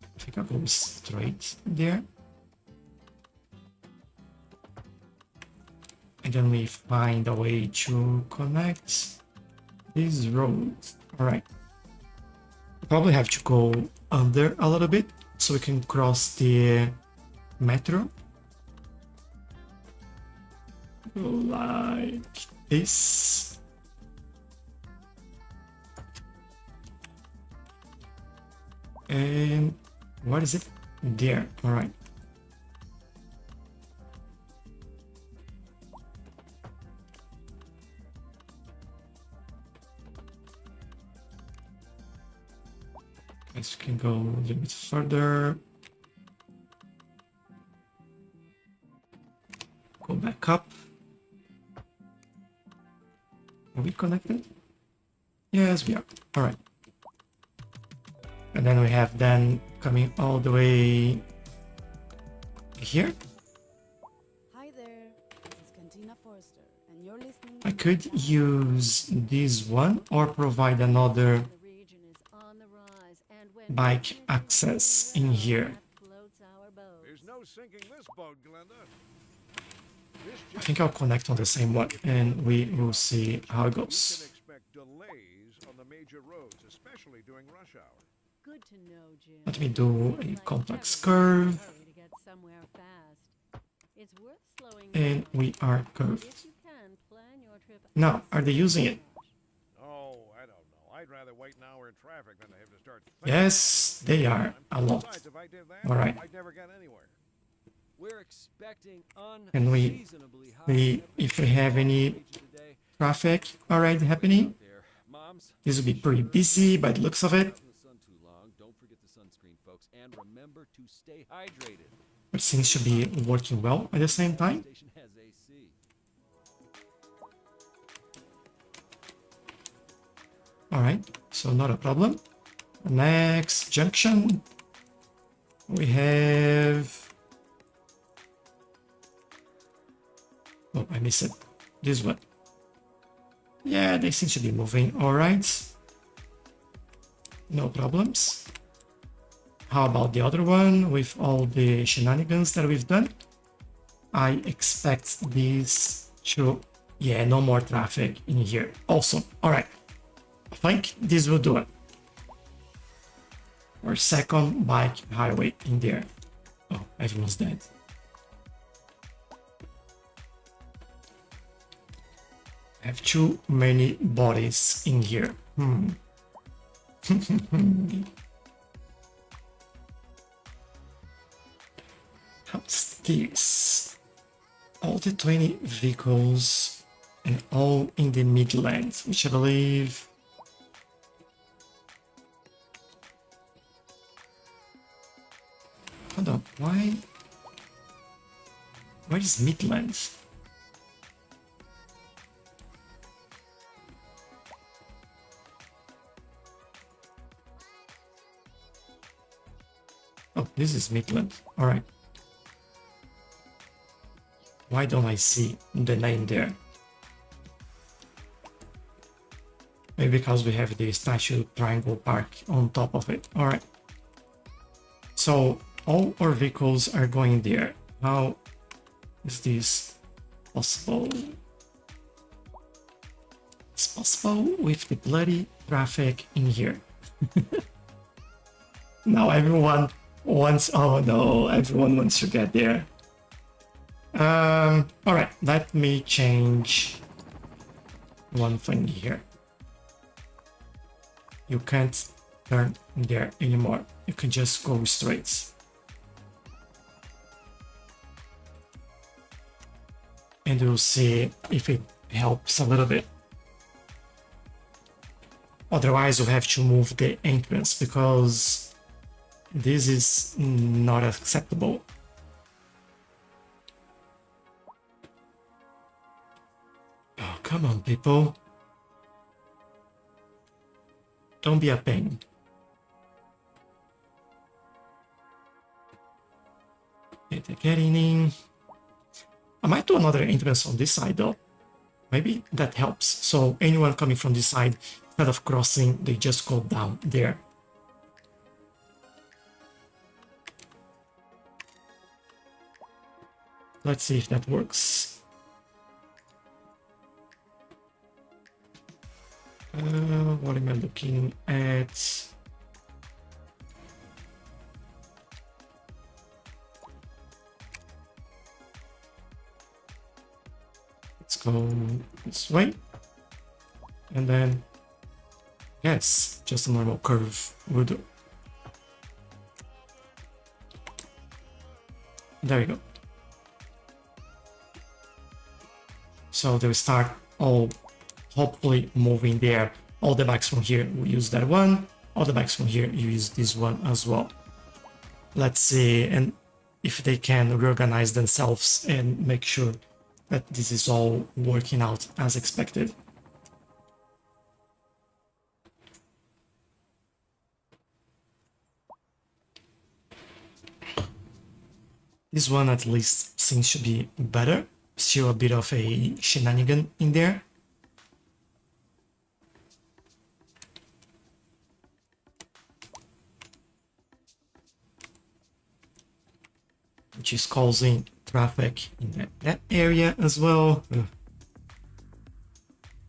I think I'll go straight there. And then we find a way to connect these roads. All right. Probably have to go under a little bit so we can cross the metro. Go like this. And what is it? There. All right. Guess we can go a little bit further. Go back up. Are we connected? Yes, we are. All right. And then we have Dan coming all the way here. Hi there, this is Cantina Forrester, and you're listening I to could use this one or provide another The region is on the rise, and when bike access in here. floats our boat. There's no sinking this boat, Glenda. This I just think I'll connect on the same one and we will see how it we goes. can expect delays on the major roads, especially during rush hour. Good to know, Jim. Let me do a Seems like complex everyone's in a curve hurry to get somewhere fast. It's worth slowing and down. we are If curved. you can, plan your trip Now, are they using it? Oh, I don't know. I'd rather wait an hour in traffic than to have to start thinking Yes, they are a lot. Besides, if I did that, All right. I'd never get anywhere. We're expecting And we, unseasonably high if we have any temperatures today. traffic already happening, There, moms. this will be pretty busy by the looks of it. Out in the sun too long. Don't forget the sunscreen, folks, and remember to stay hydrated. It seems to be working well at the same time. Station has AC. All right, so not a problem. Next junction, we have. Oh, I missed it. This one. Yeah, they seem to be moving. All right. No problems. How about the other one with all the shenanigans that we've done? I expect these to. Yeah, no more traffic in here. Awesome. All right. I think this will do it. Our second bike highway in there. Oh, everyone's dead. I have too many bodies in here. How's this? All the 20 vehicles and all in the Midlands, which I believe. Hold on, why? Where is Midlands? Oh, this is Midland. All right. Why don't I see the name there? Maybe because we have the Statue Triangle Park on top of it. All right. So all our vehicles are going there. How is this possible? It's possible with the bloody traffic in here. Now everyone wants. Oh no! Everyone wants to get there. All right. Let me change one thing here. You can't turn there anymore. You can just go straight. And we'll see if it helps a little bit. Otherwise, we'll have to move the entrance because this is not acceptable. Oh, come on, people. Don't be a pain. Getting in. might do another entrance on this side though. Maybe that helps. So anyone coming from this side, instead of crossing, they just go down there. Let's see if that works. What am I looking at? Let's go this way. And then, yes, just a normal curve will do. There we go. So they will start all hopefully moving there. All the bikes from here will use that one. All the bikes from here you use this one as well. Let's see, and if they can reorganize themselves and make sure that this is all working out as expected. This one at least seems to be better. Still a bit of a shenanigan in there. Which is causing traffic in that area as well.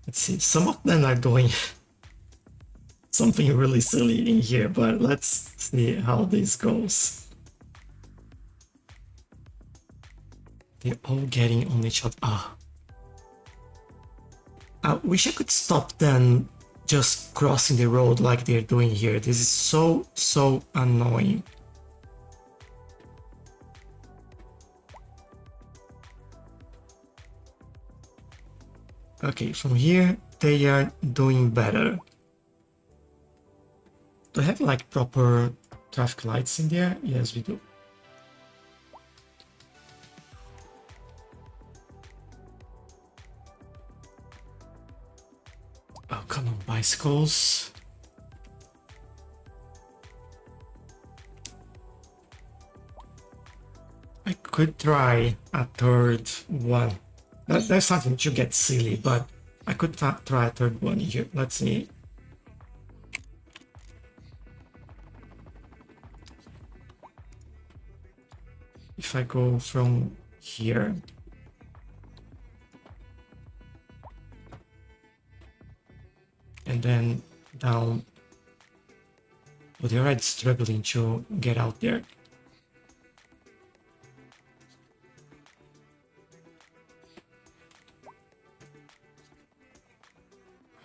Let's see, some of them are doing something really silly in here, but let's see how this goes. They're all getting on each other. I wish I could stop them just crossing the road like they're doing here. This is so annoying. Okay, from here they are doing better. Do I have like proper traffic lights in there? Yes, we do. Oh, come on, bicycles. I could try a third one. That's something to get silly, but I could try a third one here. Let's see. If I go from here. And then down. Oh, they're already struggling to get out there.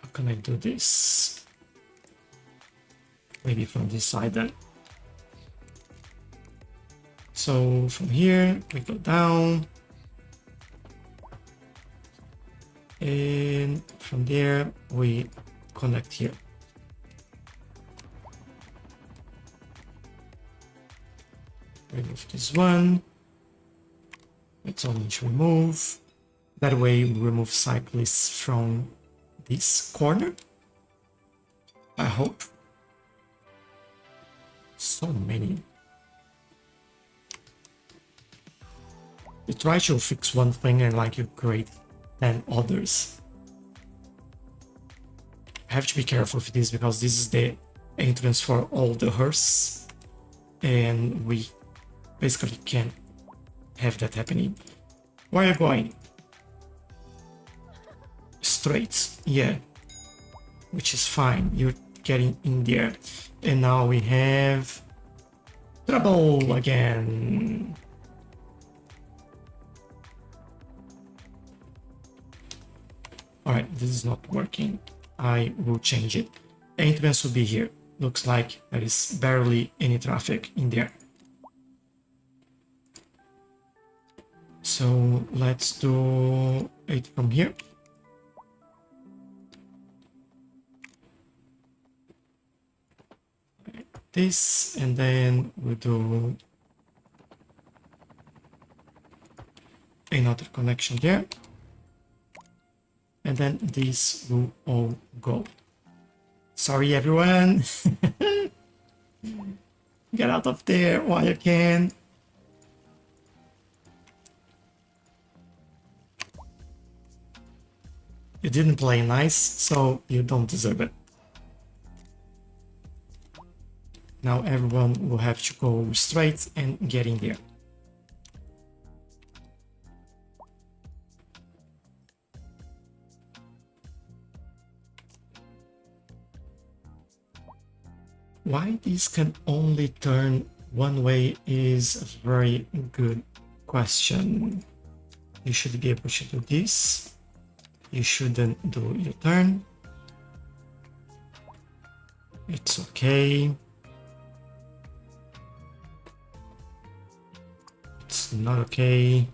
How can I do this? Maybe from this side then. So from here we go down. And from there we connect here. Remove this one. Let's only remove. That way we remove cyclists from this corner. I hope. So many. You try to fix one thing and like you create 10 others. I have to be careful with this because this is the entrance for all the hearse, and we basically can't have that happening. Where are you going? Straight, yeah, which is fine. You're getting in there, and now we have trouble again. Alright, this is not working. I will change it. Entrance will be here. Looks like there is barely any traffic in there. So let's do it from here. Like this, and then we'll do another connection there. And then these will all go. Sorry, everyone. Get out of there while you can. You didn't play nice, so you don't deserve it. Now everyone will have to go straight and get in there. Why this can only turn one way is a very good question. You should be able to do this. You shouldn't do your turn. It's okay. It's not okay.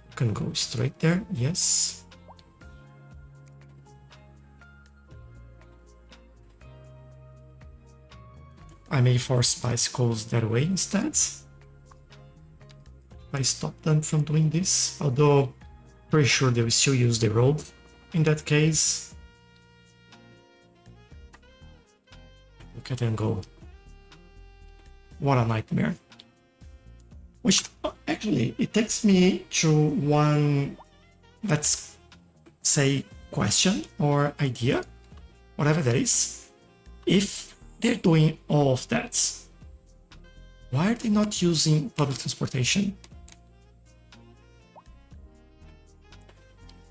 You can go straight there, yes. I may force bicycles that way instead. I stop them from doing this, although pretty sure they will still use the road in that case. Look at them go. What a nightmare. Which actually it takes me to one, let's say, question or idea, whatever that is. If they're doing all of that, why are they not using public transportation?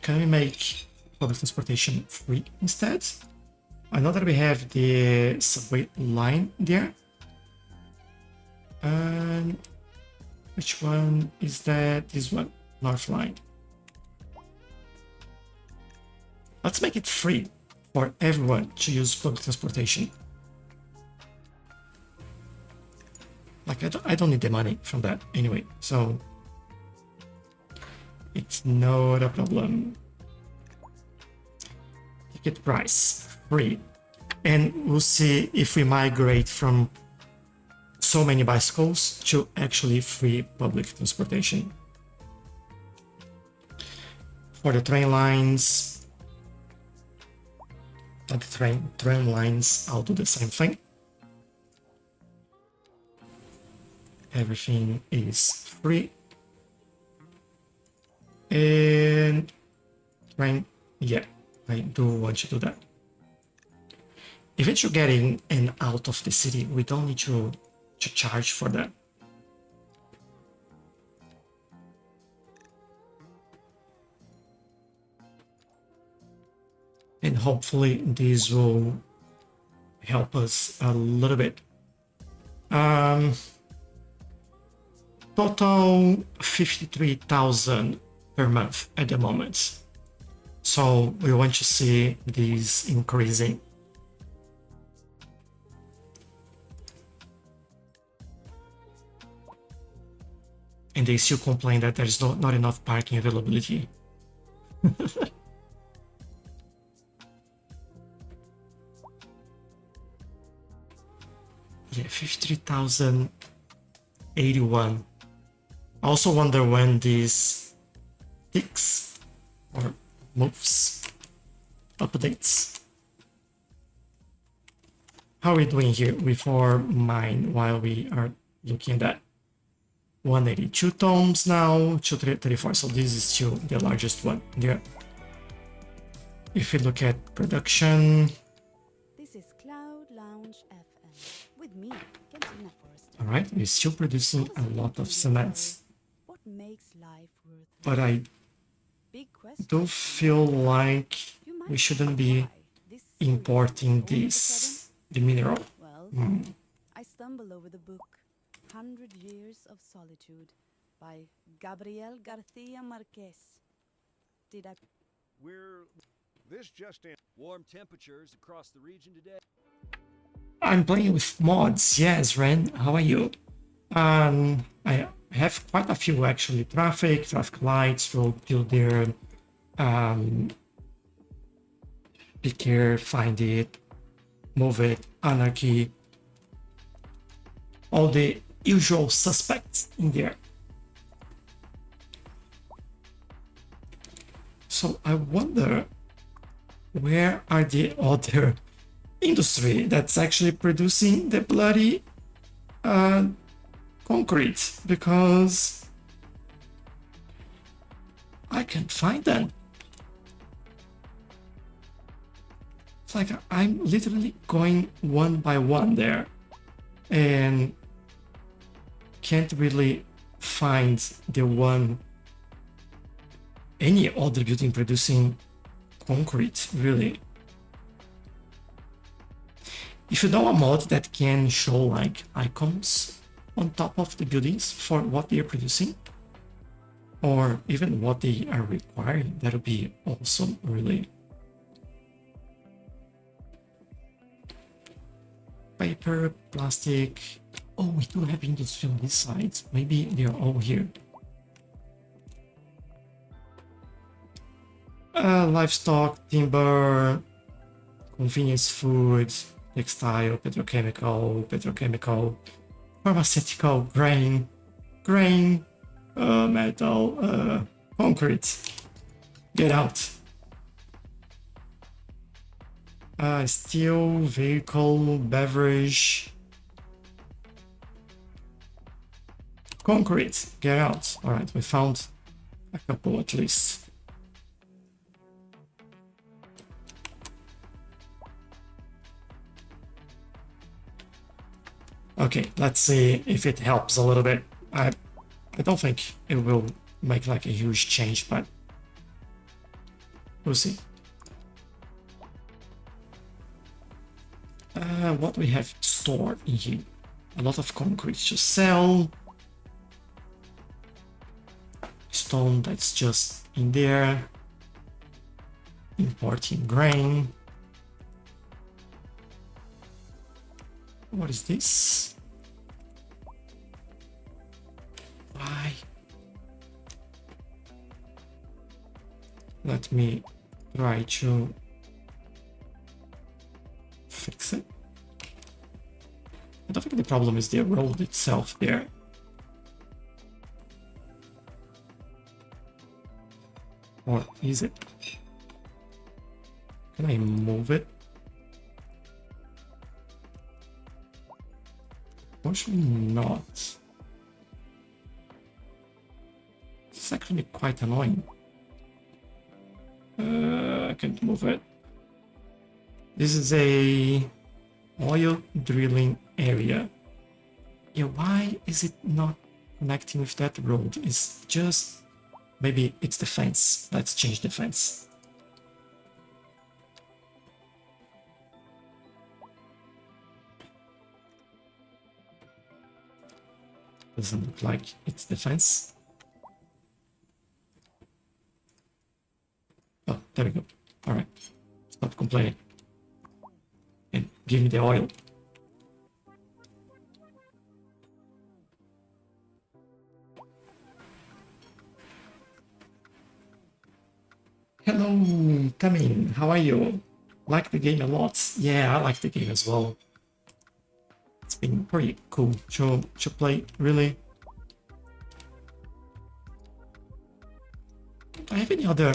Can we make public transportation free instead? I know that we have the subway line there. And which one is that? This one, North Line. Let's make it free for everyone to use public transportation. Like I don't need the money from that anyway, so it's not a problem. Ticket price free, and we'll see if we migrate from so many bicycles to actually free public transportation. For the train lines, the train lines, I'll do the same thing. Everything is free. And train, yeah, I do want to do that. If it's you're getting in out of the city, we don't need to charge for that. And hopefully this will help us a little bit. Total 53,000 per month at the moment. So we want to see this increasing. And they still complain that there's not enough parking availability. Yeah, 53,081. I also wonder when this ticks or moves, updates. How are we doing here with our mine while we are looking at that? 182 tomes now, 234, so this is still the largest one there. If we look at production. This is Cloud Lounge FM. With me, Cantina Forrester. Alright, we're still producing a lot of cement. What makes life worth But I Big question. do feel like You might we shouldn't ask be why this series importing all of a this, the mineral. sudden- Well, I stumble over the book 100 Years of Solitude by Gabriel Garcia Marquez. Did I This just in. Warm temperatures across the region today. I'm playing with mods, yes, Ren, how are you? I have quite a few actually. Traffic lights, road builder, pick here, find it, move it, anarchy, all the usual suspects in there. So I wonder, where are the other industry that's actually producing the bloody concrete? Because I can't find them. It's like I'm literally going one by one there and can't really find the one, any other building producing concrete, really. If you know a mod that can show like icons on top of the buildings for what they are producing, or even what they are requiring, that would be awesome, really. Paper, plastic. Oh, we do have industry on this side. Maybe they're all here. Livestock, timber, convenience food, textile, petrochemical, pharmaceutical, grain, metal, concrete. Get out. Steel, vehicle, beverage, concrete. Get out. All right, we found a couple at least. Okay, let's see if it helps a little bit. I don't think it will make like a huge change, but we'll see. What we have stored in here? A lot of concrete to sell. Stone that's just in there. Importing grain. What is this? Why? Let me try to fix it. I don't think the problem is the road itself there. Or is it? Can I move it? Unfortunately not. It's actually quite annoying. I can't move it. This is a oil drilling area. Yeah, why is it not connecting with that road? It's just... maybe it's the fence. Let's change the fence. Doesn't look like it's the fence. Oh, there we go. All right. Stop complaining. And give me the oil. Hello, Tamin. How are you? Like the game a lot? Yeah, I like the game as well. It's been pretty cool to play, really. Do I have any other...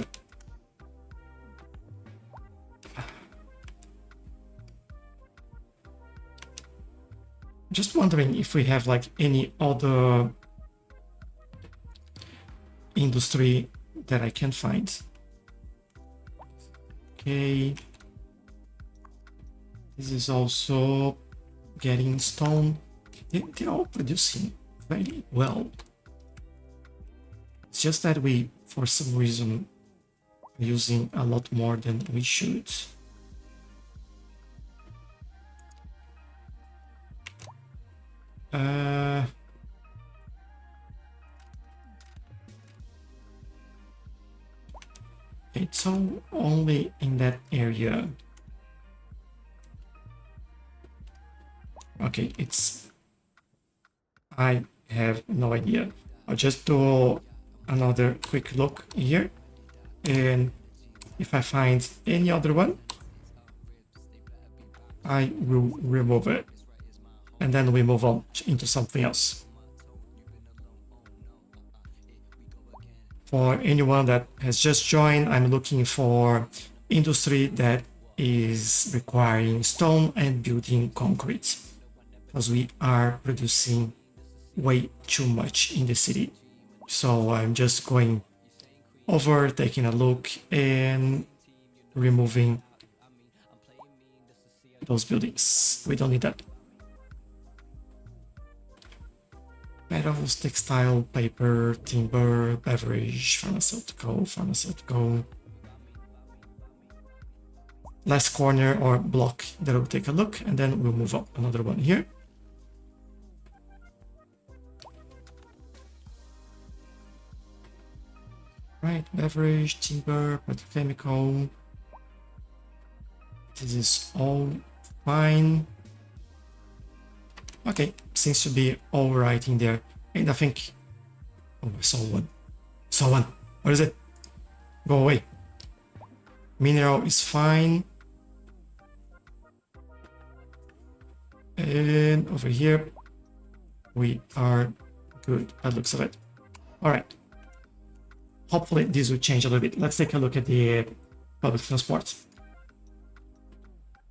Just wondering if we have like any other industry that I can find. Okay. This is also getting stone. They're all producing very well. It's just that we, for some reason, are using a lot more than we should. It's all only in that area. Okay, it's... I have no idea. I'll just do another quick look here, and if I find any other one, I will remove it, and then we move on into something else. For anyone that has just joined, I'm looking for industry that is requiring stone and building concrete, because we are producing way too much in the city. So I'm just going over, taking a look, and removing those buildings. We don't need that. Metals, textile, paper, timber, beverage, pharmaceutical. Last corner or block that will take a look, and then we'll move up another one here. Right, beverage, timber, petrochemical. This is all fine. Okay, seems to be all right in there. And I think, oh, I saw one. Saw one. What is it? Go away. Mineral is fine. And over here, we are good by the looks of it. All right. Hopefully this will change a little bit. Let's take a look at the public transport.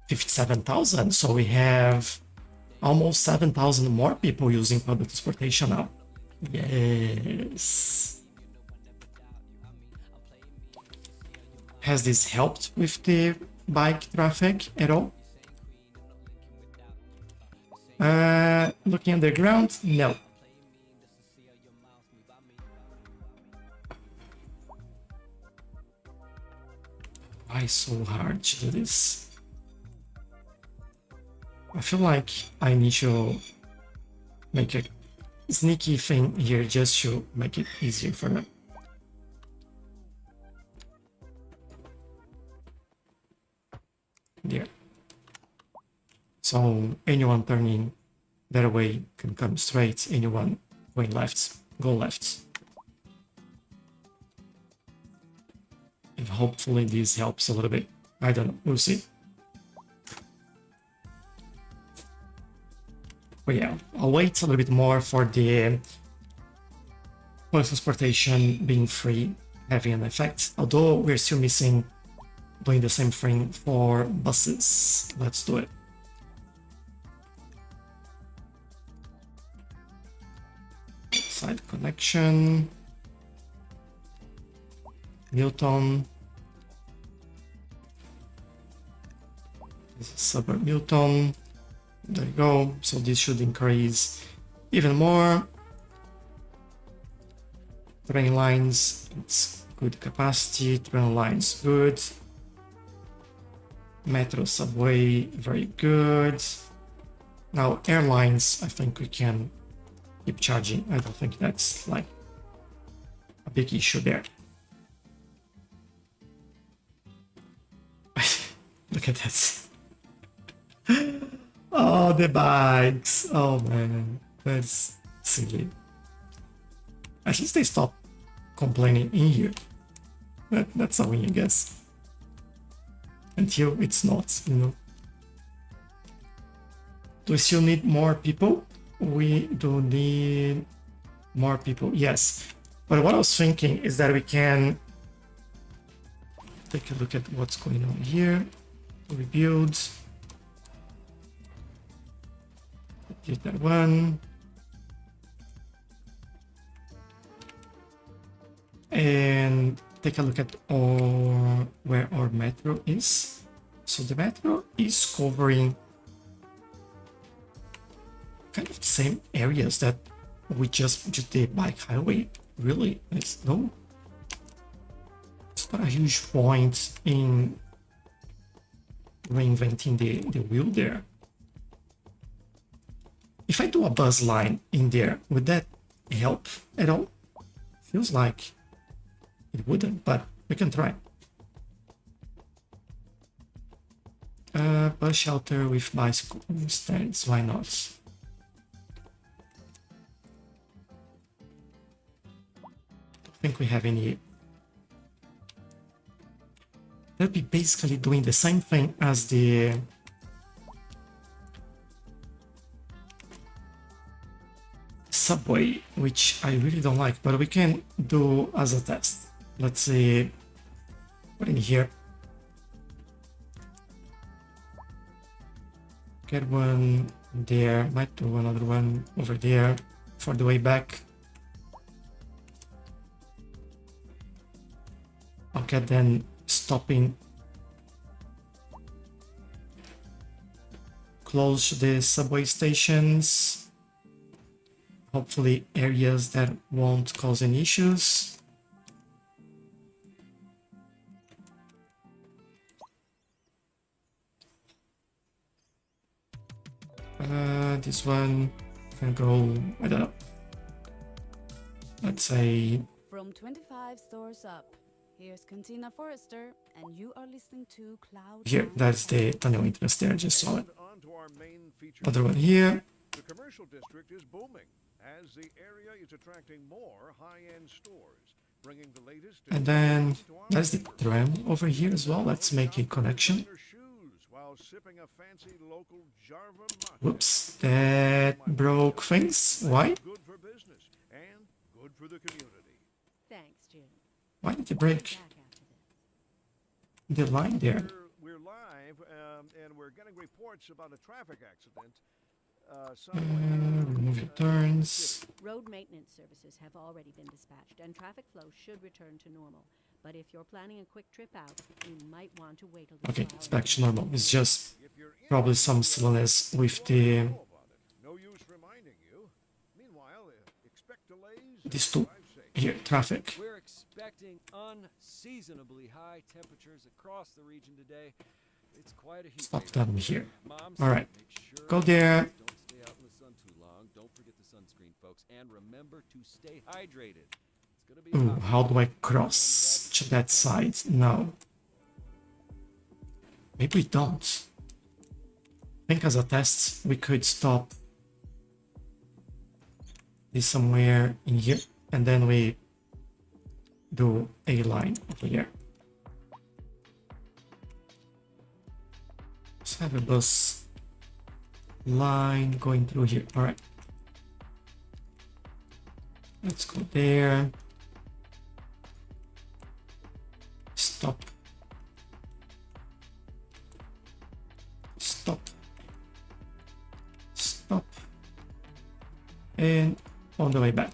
57,000. So we have almost 7,000 more people using public transportation now. Yes. Has this helped with the bike traffic at all? Looking underground, no. Why so hard to do this? I feel like I need to make a sneaky thing here just to make it easier for them. There. So anyone turning that way can come straight, anyone going left, go left. And hopefully this helps a little bit. I don't know, we'll see. But yeah, I'll wait a little bit more for the public transportation being free having an effect, although we're still missing doing the same thing for buses. Let's do it. Side connection. Newton. This is suburb Newton. There you go. So this should increase even more. Train lines, it's good capacity. Train lines, good. Metro, subway, very good. Now airlines, I think we can keep charging. I don't think that's like a big issue there. Look at that. Oh, the bikes. Oh man, that's silly. At least they stop complaining in here. That's a win, I guess. Until it's not, you know. Do we still need more people? We do need more people, yes. But what I was thinking is that we can take a look at what's going on here. Rebuild. Get that one. And take a look at where our metro is. So the metro is covering kind of the same areas that we just did bike highway. Really, it's not a huge point in reinventing the wheel there. If I do a bus line in there, would that help at all? Feels like it wouldn't, but we can try. Bus shelter with bicycle stands, why not? Don't think we have any. That'd be basically doing the same thing as the subway, which I really don't like, but we can do as a test. Let's see, put in here. Get one there, might do another one over there for the way back. Okay, then stopping close the subway stations. Hopefully areas that won't cause any issues. This one can go, I don't know, let's say From 25 stores up, here's Cantina Forrester, and you are listening to Cloud. here. That's the tunnel entrance there, I just saw it. And on to our main feature. Other one here. The commercial district is booming as the area is attracting more high-end stores, bringing the latest. And then there's the tram over here as well. Let's make a connection. While sipping a fancy local Jarva mate. Whoops, that broke things. Why? Good for business and good for the community. Thanks, Jim. Why did it break Back after this. the line there? We're live, and we're getting reports about a traffic accident. Remove your turns. Road maintenance services have already been dispatched, and traffic flow should return to normal. But if you're planning a quick trip out, you might want to wait a little Okay, while. it's back to normal. It's just probably some slowness with the No use reminding you. Meanwhile, expect delays. these two here, traffic. We're expecting unseasonably high temperatures across the region today. It's quite a heat Stop wave them out here. there. Mom All right, said make sure go there. Don't stay out in the sun too long. Don't forget the sunscreen, folks. And remember to stay hydrated. It's gonna be Ooh, hot. how do I cross to that side? No. Maybe we don't. I think as a test, we could stop this somewhere in here, and then we do a line over here. Let's have a bus line going through here. All right. Let's go there. Stop. Stop. Stop. And on the way back.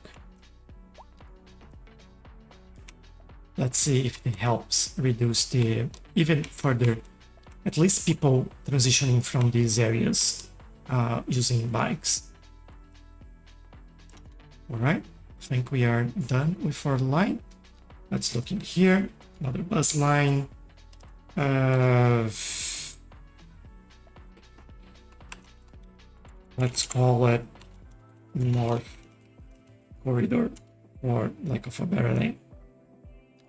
Let's see if it helps reduce the even further, at least people transitioning from these areas using bikes. All right, I think we are done with our line. Let's look in here. Another bus line. Let's call it North Corridor, or lack of a better name.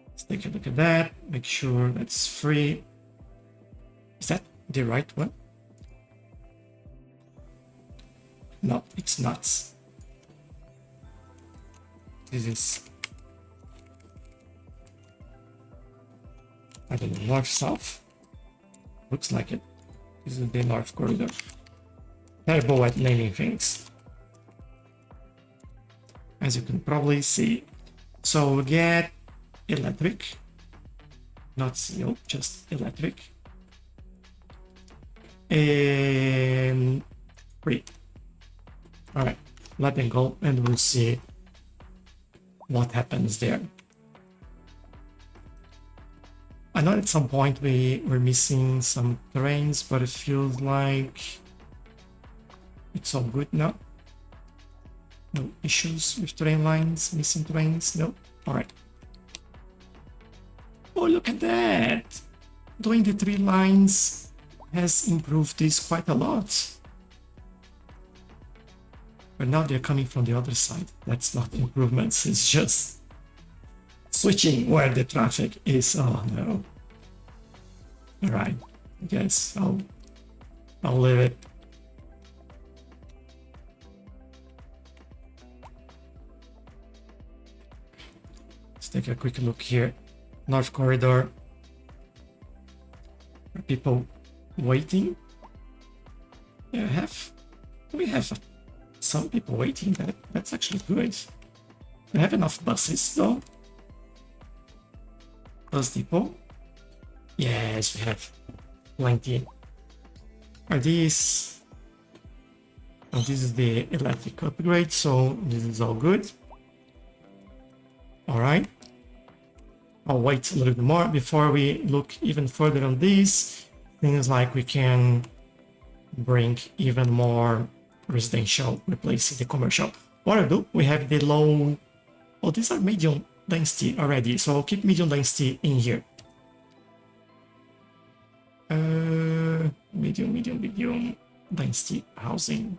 Let's take a look at that. Make sure that's free. Is that the right one? No, it's not. This is, I don't know, north-south? Looks like it. This is the North Corridor. Terrible at naming things, as you can probably see. So we get electric, not steel, just electric. And free. All right, let them go and we'll see what happens there. I know at some point we were missing some trains, but it feels like it's all good now. No issues with train lines, missing trains, no. All right. Oh, look at that! Doing the 3 lines has improved this quite a lot. But now they're coming from the other side. That's not improvements, it's just switching where the traffic is. Oh no. Alright, I guess I'll leave it. Let's take a quick look here. North Corridor. Are people waiting? Yeah, we have some people waiting. That's actually good. We have enough buses though. Bus depot. Yes, we have plenty. Are these? Oh, this is the electric upgrade, so this is all good. All right. I'll wait a little bit more before we look even further on these. Things like we can bring even more residential, replacing the commercial. What I do, we have the low... Oh, these are medium density already, so I'll keep medium density in here. Medium density housing.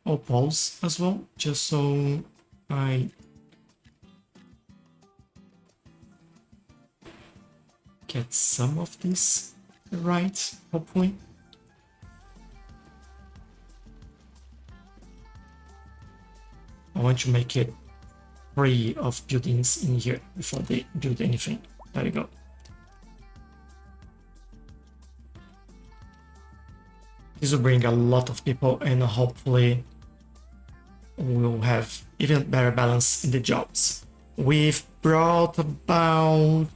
All poles as well, just so I get some of this right, hopefully. I want to make it free of buildings in here before they build anything. There you go. This will bring a lot of people and hopefully we'll have even better balance in the jobs. We've brought about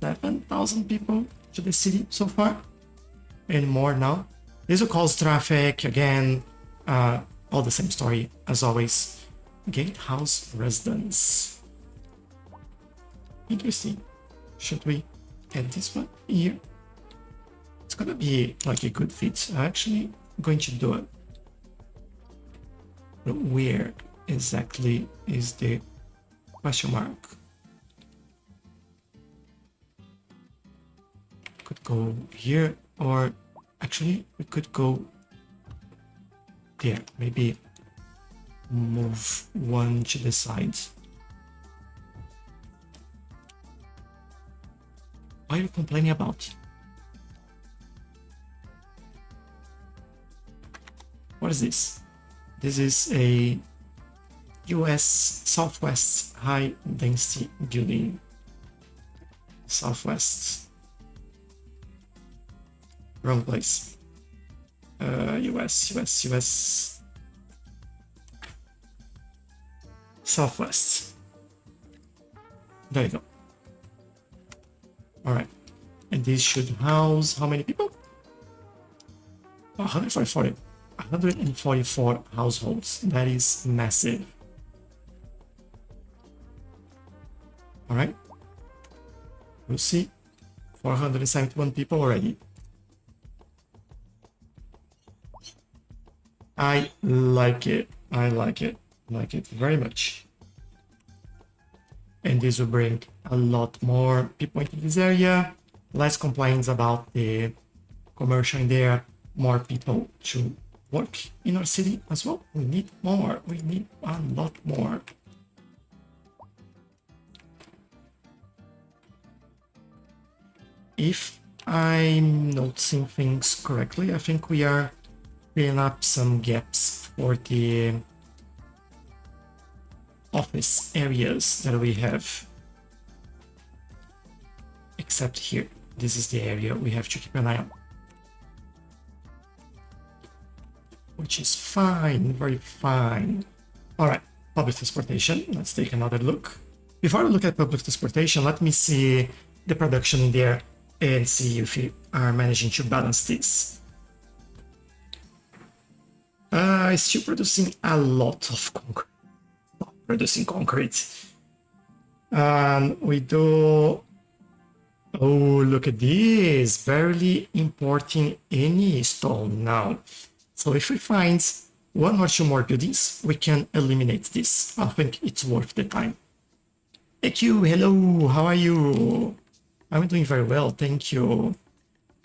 7,000 people to the city so far and more now. This will cause traffic again, all the same story as always. Gatehouse residence. Interesting. Should we add this one here? It's gonna be like a good fit. I'm actually going to do it. But where exactly is the question mark? Could go here, or actually we could go there. Maybe move one to the side. What are you complaining about? What is this? This is a US Southwest high density building. Southwest. Wrong place. US. Southwest. There you go. Alright. And this should house how many people? 144 households. That is massive. Alright. We'll see. 471 people already. I like it. I like it very much. And this will bring a lot more people into this area. Less complaints about the commercial in there. More people to work in our city as well. We need more. We need a lot more. If I'm noticing things correctly, I think we are filling up some gaps for the office areas that we have. Except here. This is the area we have to keep an eye on. Which is fine, very fine. Alright, public transportation. Let's take another look. Before I look at public transportation, let me see the production in there and see if we are managing to balance this. Still producing a lot of concrete. Producing concrete. We do... Oh, look at this. Barely importing any stone now. So if we find one or two more buildings, we can eliminate this. I think it's worth the time. Thank you. Hello. How are you? I'm doing very well. Thank you.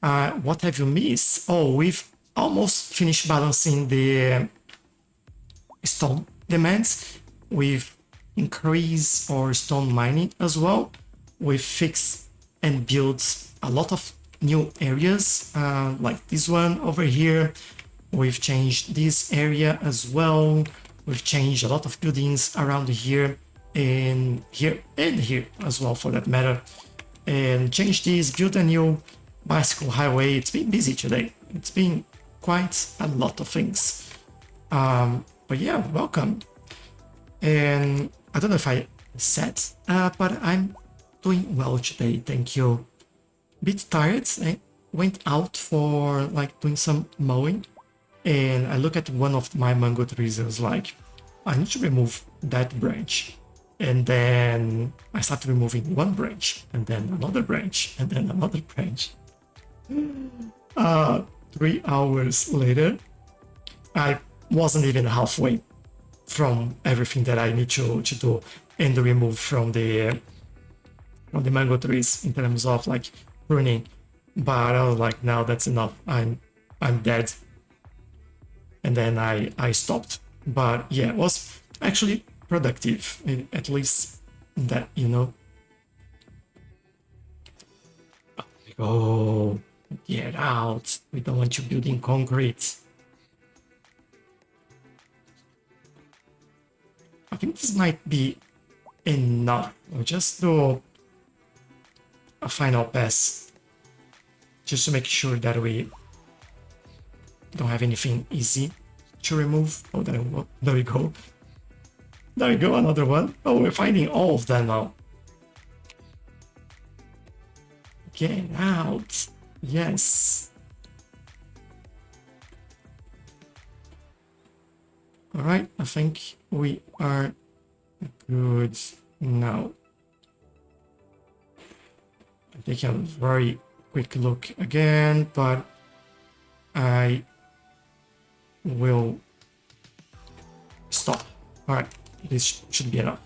What have you missed? Oh, we've almost finished balancing the stone demands. We've increased our stone mining as well. We've fixed and built a lot of new areas, like this one over here. We've changed this area as well. We've changed a lot of buildings around here and here as well, for that matter. And changed this, built a new bicycle highway. It's been busy today. It's been quite a lot of things. But yeah, welcome. And I don't know if I said, but I'm doing well today. Thank you. Bit tired. I went out for like doing some mowing. And I look at one of my mango trees and was like, I need to remove that branch. And then I start removing one branch, and then another branch, and then another branch. 3 hours later, I wasn't even halfway from everything that I need to do and remove from the mango trees in terms of like pruning. But I was like, now that's enough. I'm dead. And then I stopped. But yeah, it was actually productive, at least that, you know. Oh, get out. We don't want you building concrete. I think this might be enough. I'll just do a final pass just to make sure that we don't have anything easy to remove. Oh, there we go. There we go, another one. Oh, we're finding all of them now. Get out. Yes. All right, I think we are good now. I'm taking a very quick look again, but I will stop. All right, this should be enough.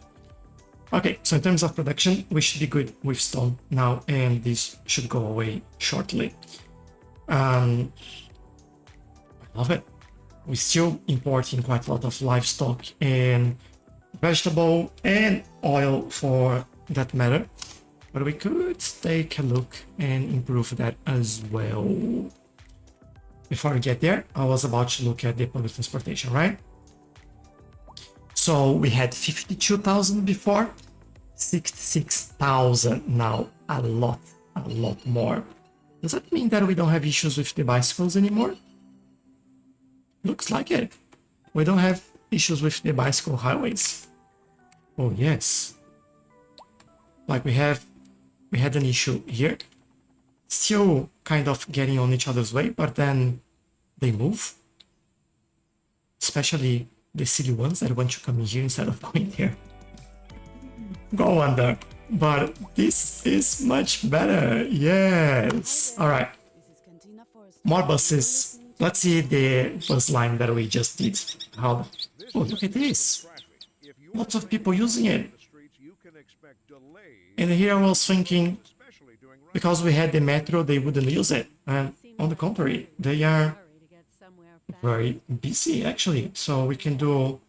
Okay, so in terms of production, we should be good with stone now, and this should go away shortly. I love it. We're still importing quite a lot of livestock and vegetable and oil for that matter, but we could take a look and improve that as well. Before we get there, I was about to look at the public transportation, right? So we had 52,000 before, 66,000 now, a lot more. Does that mean that we don't have issues with the bicycles anymore? Looks like it. We don't have issues with the bicycle highways. Oh yes. Like we had an issue here. Still kind of getting on each other's way, but then they move. Especially the silly ones that want to come in here instead of going there. Go under. But this is much better. Yes. All right. More buses. Let's see the bus line that we just did. How? Oh, look at this. Lots of people using it. And here I was thinking, because we had the metro, they wouldn't use it. And on the contrary, they are very busy actually. So we can do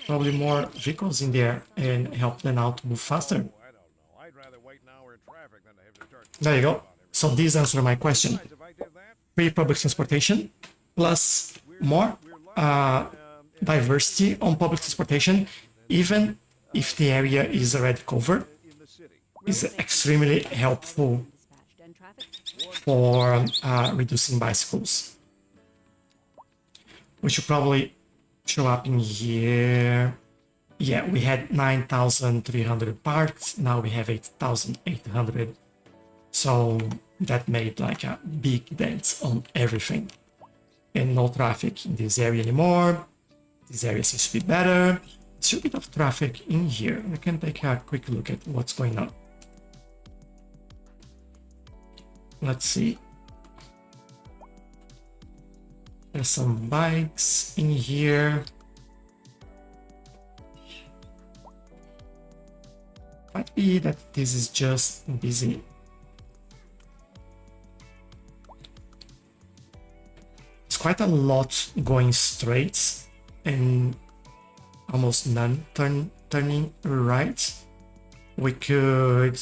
probably more vehicles in there and help them out move faster. There you go. So this answers my question. Free public transportation plus more diversity on public transportation, even if the area is already covered, is extremely helpful for reducing bicycles. We should probably show up in here. Yeah, we had 9,300 parked, now we have 8,800. So that made like a big dent on everything. And no traffic in this area anymore. This area seems to be better. Still a bit of traffic in here. We can take a quick look at what's going on. Let's see. There's some bikes in here. Might be that this is just busy. It's quite a lot going straight and almost none turning right. We could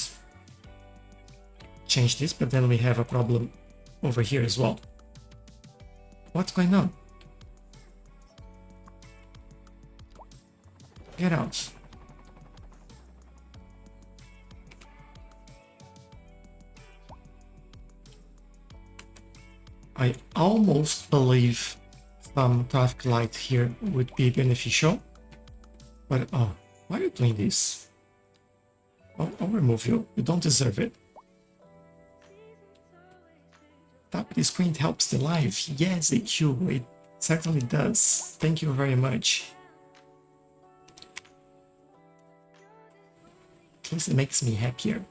change this, but then we have a problem over here as well. What's going on? Get out. I almost believe some traffic light here would be beneficial. But oh, why are you doing this? I'll remove you. You don't deserve it. Tap the screen helps the life. Yes, AQ, it certainly does. Thank you very much. At least it makes me happier.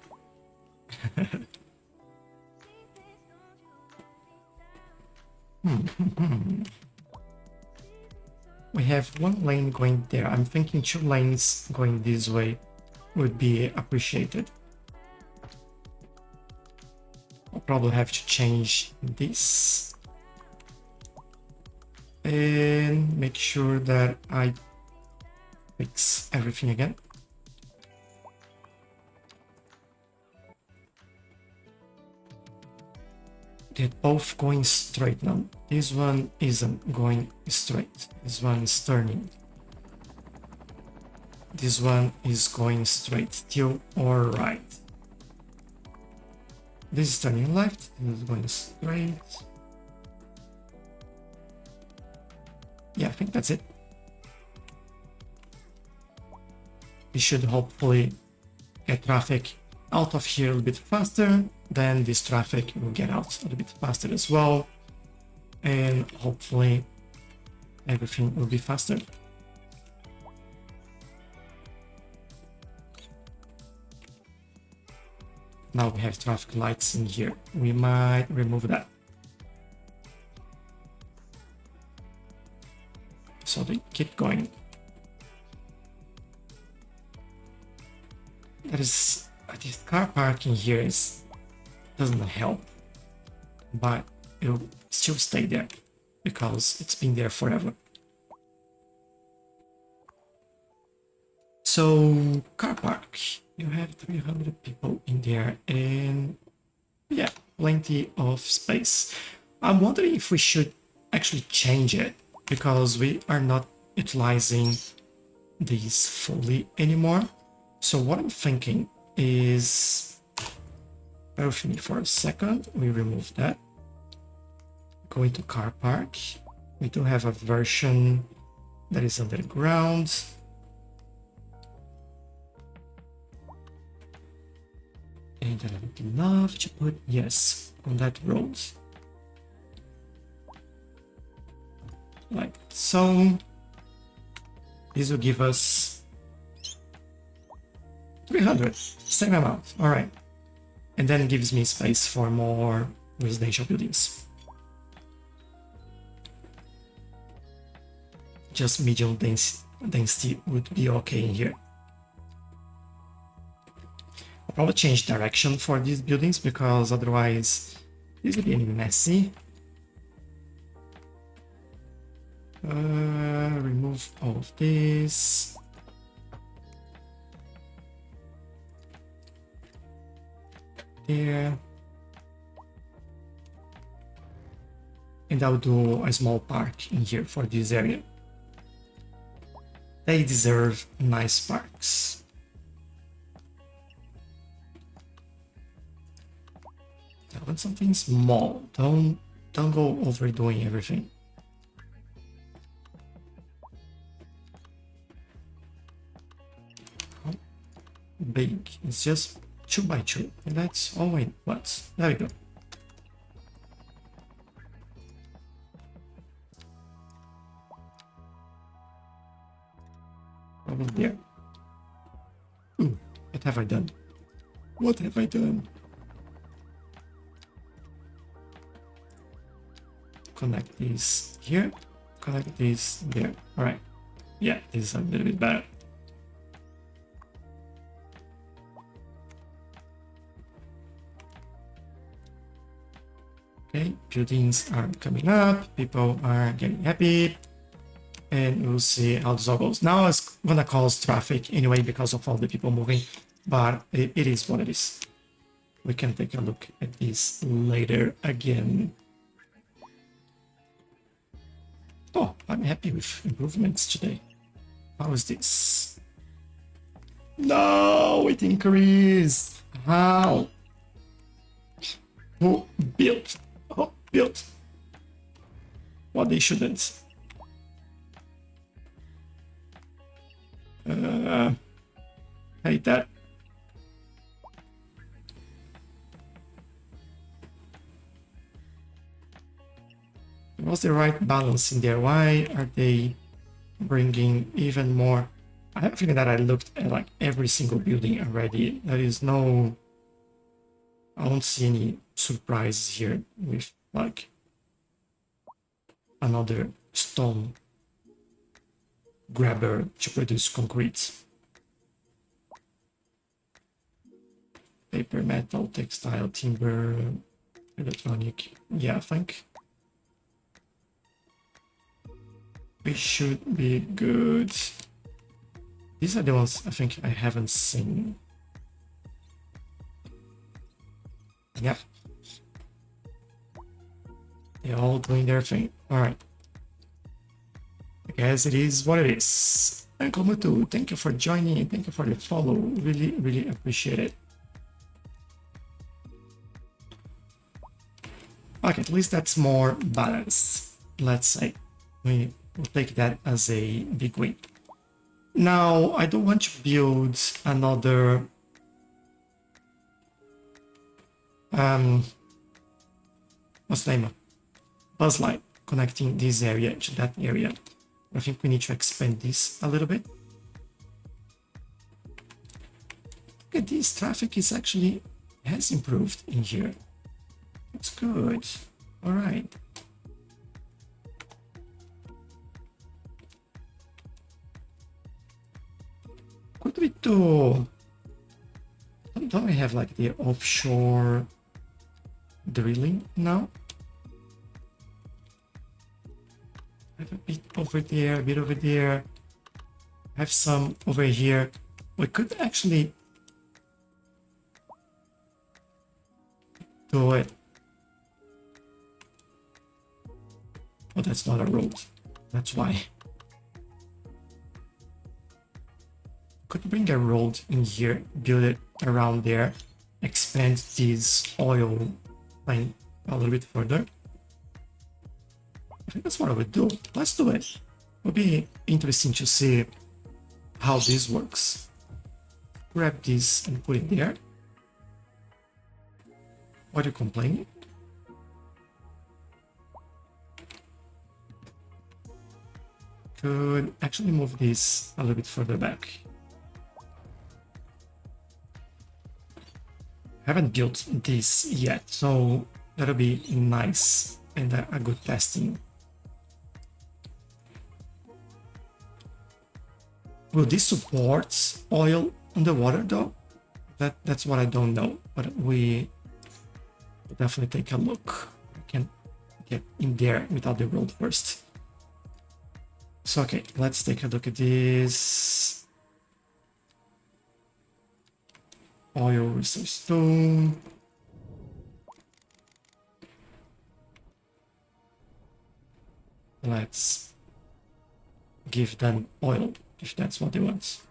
We have one lane going there. I'm thinking 2 lanes going this way would be appreciated. I'll probably have to change this and make sure that I fix everything again. They're both going straight now. This one isn't going straight. This one is turning. This one is going straight, still or right. This is turning left, this is going straight. Yeah, I think that's it. We should hopefully get traffic out of here a little bit faster. Then this traffic will get out a little bit faster as well. And hopefully everything will be faster. Now we have traffic lights in here. We might remove that. So they keep going. This car parking here doesn't help, but it'll still stay there because it's been there forever. So car park, you have 300 people in there and yeah, plenty of space. I'm wondering if we should actually change it because we are not utilizing these fully anymore. So what I'm thinking is, bear with me for a second, we remove that. Go into car park. We do have a version that is underground. And I would love to put yes on that road. Like so. This will give us 300, same amount, all right. And then gives me space for more residential buildings. Just medium density would be okay in here. I'll probably change direction for these buildings because otherwise this would be messy. Remove all of this. There. And I'll do a small park in here for this area. They deserve nice parks. I want something small. Don't go overdoing everything. How big? It's just 2 by 2, and that's all I want. There we go. Probably there. Ooh, what have I done? What have I done? Connect these here. Connect these there. All right. Yeah, this is a little bit better. Okay, buildings are coming up, people are getting happy, and we'll see how this all goes. Now it's gonna cause traffic anyway because of all the people moving, but it is what it is. We can take a look at this later again. Oh, I'm happy with improvements today. How is this? No, it increased. How? Who built? Oh, built. What they shouldn't. Hate that. What's the right balance in there? Why are they bringing even more I have a feeling that I looked at like every single building already. There is no, I don't see any surprises here with like another stone grabber to produce concrete. Paper, metal, textile, timber, electronic. Yeah, I think we should be good. These are the ones I think I haven't seen. Yeah. They're all doing their thing. Alright. I guess it is what it is. Uncle Mutu, thank you for joining. Thank you for the follow. Really, really appreciate it. Okay, at least that's more balanced. Let's say we will take that as a big win. Now, I don't want to build another what's the name? Bus line connecting this area to that area. I think we need to expand this a little bit. Look at this, traffic is actually has improved in here. That's good. All right. Could we do? Don't we have like the offshore drilling now? I have a bit over there, a bit over there. I have some over here. We could actually do it. Oh, that's not a road. That's why. Could bring a road in here, build it around there, expand this oil line a little bit further. I think that's what I would do. Let's do it. It'll be interesting to see how this works. Grab this and put it there. Why are you complaining? Could actually move this a little bit further back. Haven't built this yet, so that'll be nice and a good testing. Will this support oil underwater though? That's what I don't know, but we will definitely take a look. I can get in there without the road first. So okay, let's take a look at this. Oil resource stone. Let's give them oil if that's what they want.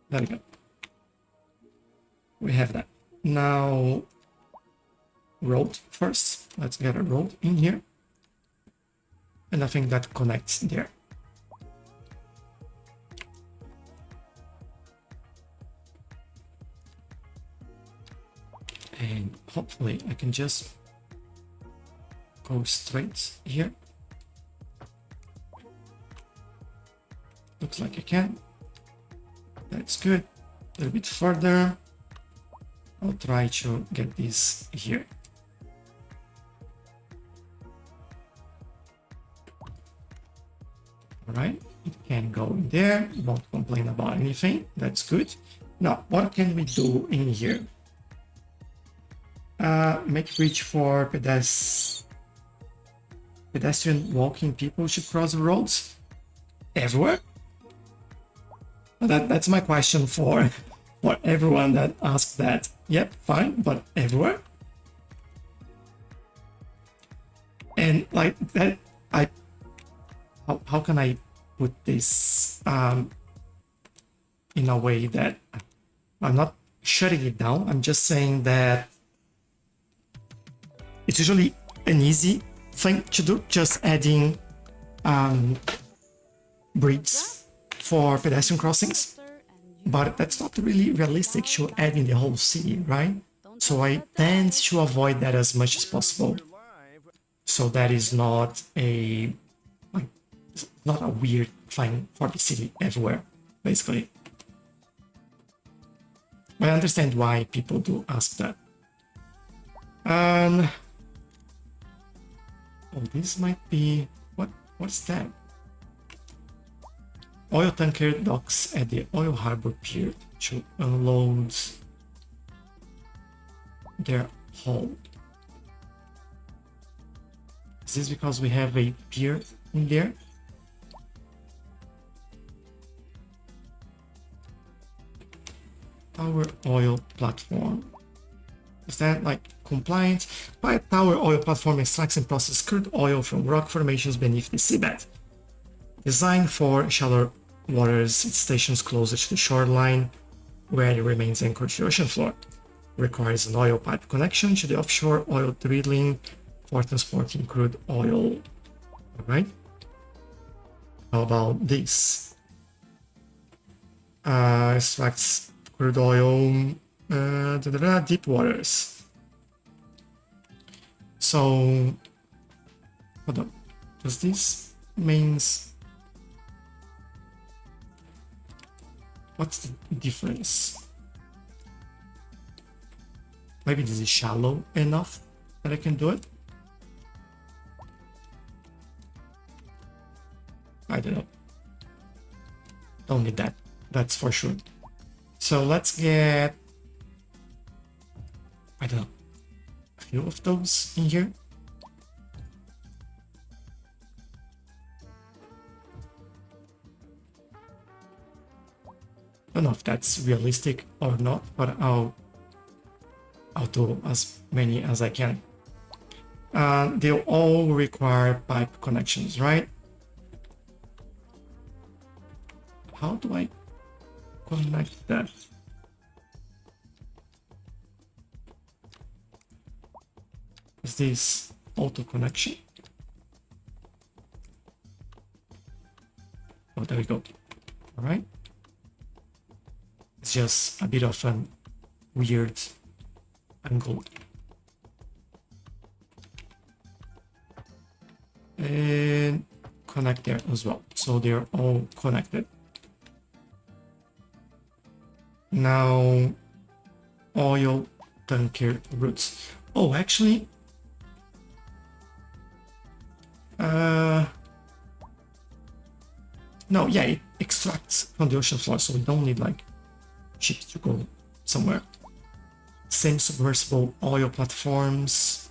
There we go. We have that. Now, road first. Let's get a road in here. And I think that connects there. And hopefully I can just go straight here. Looks like I can. That's good. A little bit further. I'll try to get this here. Alright, it can go in there, won't complain about anything, that's good. Now, what can we do in here? Make bridge for pedestrian walking people should cross the roads everywhere? That's my question for everyone that asked that. Yep, fine, but everywhere? And like that, how can I put this in a way that I'm not shutting it down? I'm just saying that it's usually an easy thing to do, just adding bridges for pedestrian crossings, but that's not really realistic to add in the whole city, right? So I tend to avoid that as much as possible. So that is not a like not a weird thing for the city everywhere, basically. I understand why people do ask that. And oh, this might be what's that? Oil tanker docks at the oil harbor pier to unload their hull. Is this because we have a pier in there? Tower oil platform. Is that like compliant? By a tower oil platform extracts and processes crude oil from rock formations beneath the seabed. Designed for shallow waters, it stations closer to the shoreline, where it remains anchored to the ocean floor. Requires an oil pipe connection to the offshore oil drilling for transporting crude oil. Alright. How about this? Extracts crude oil deep waters. So hold on. Does this means what's the difference? Maybe this is shallow enough that I can do it. I don't know. Don't need that. That's for sure. So let's get, I don't know, a few of those in here. I don't know if that's realistic or not, but I'll do as many as I can. They'll all require pipe connections, right? How do I connect that? Is this auto connection? Oh, there we go. All right. It's just a bit of an weird angle. And connect there as well. So they're all connected. Now, oil tanker routes. Oh, actually, no, yeah, it extracts from the ocean floor, so we don't need like ships to go somewhere. Same submersible oil platforms.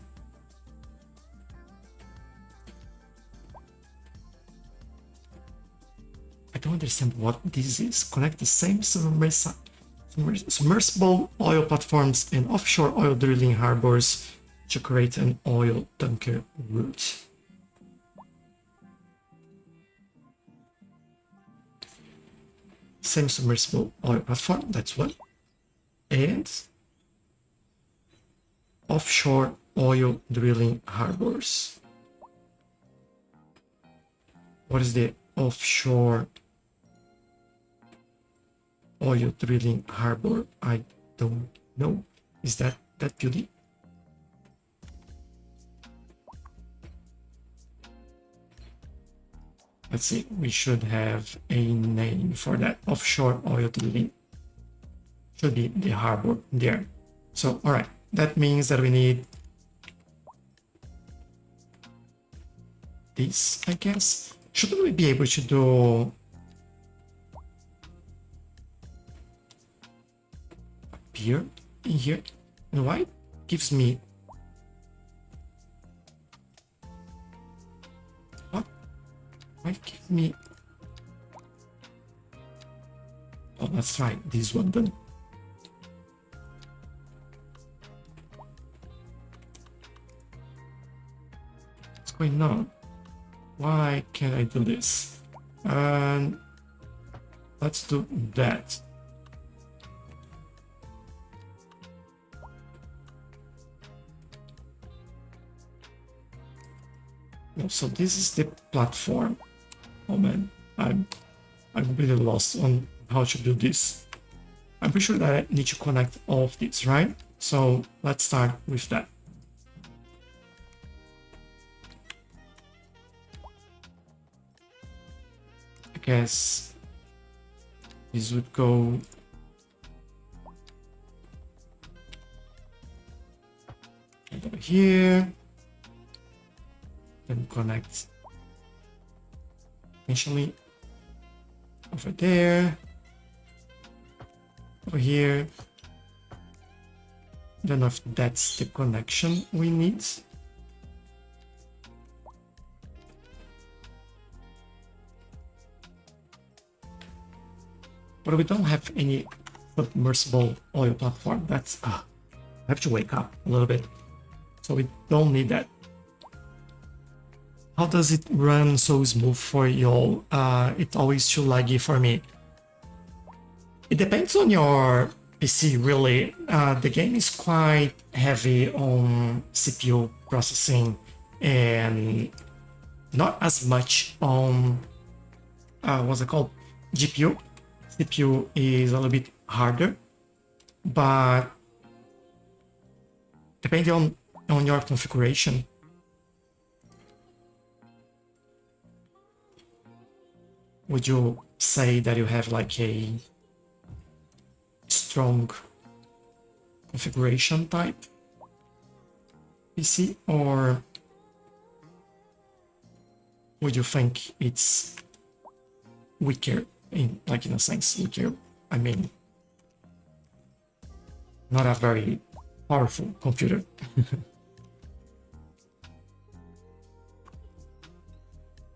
I don't understand what this is. Connect the same submersible oil platforms and offshore oil drilling harbors to create an oil tanker route. Same submersible oil platform, that's one. And offshore oil drilling harbors. What is the offshore oil drilling harbor? I don't know. Is that building? Let's see, we should have a name for that. Offshore oil drilling should be the harbor there. So, all right, that means that we need this, I guess. Shouldn't we be able to do a pier in here? And why it gives me what? Why it gives me? Oh, let's try this one then. What's going on? Why can't I do this? And let's do that. No, so this is the platform. Oh man, I'm really lost on how to do this. I'm pretty sure that I need to connect all of these, right? So let's start with that. guess this would go over here, then connect potentially over there, over here. Don't know if that's the connection we need. But we don't have any submersible oil platform. That's I have to wake up a little bit. So we don't need that. How does it run so smooth for y'all? It's always too laggy for me. It depends on your PC, really. The game is quite heavy on CPU processing and not as much on what's it called? GPU. CPU is a little bit harder, but depending on your configuration, would you say that you have like a strong configuration type PC, or would you think it's weaker in a sense? Weaker, I mean, not a very powerful computer.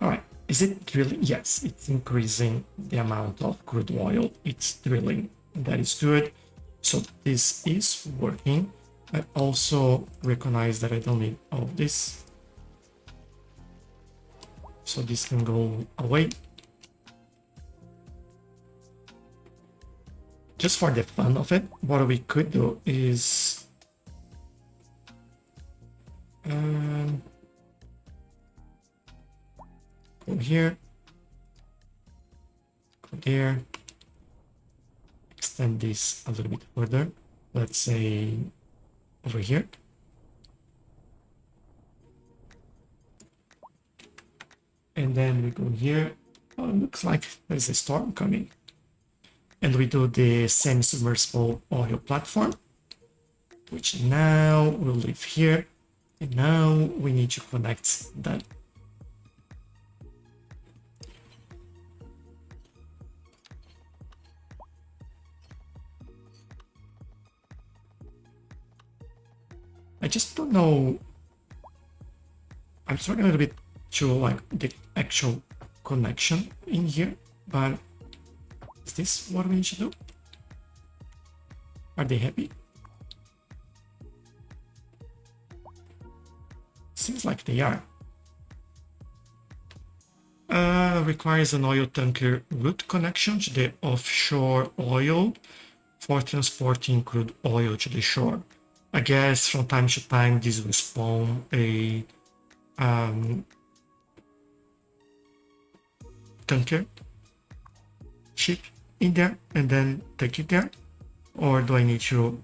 All right, is it drilling? Yes, it's increasing the amount of crude oil it's drilling. That is good. So this is working. I also recognize that I don't need all of this. So this can go away. Just for the fun of it, what we could do is go here, go there, extend this a little bit further. Let's say over here. And then we go here. Oh, it looks like there's a storm coming. And we do the semi-submersible oil platform, which now will live here. And now we need to connect that. I just don't know. I'm struggling a little bit to like the actual connection in here, but is this what we need to do? Are they happy? Seems like they are. Requires an oil tanker route connection to the offshore oil for transporting crude oil to the shore. I guess from time to time this will spawn a tanker ship in there and then take it there. Or do I need to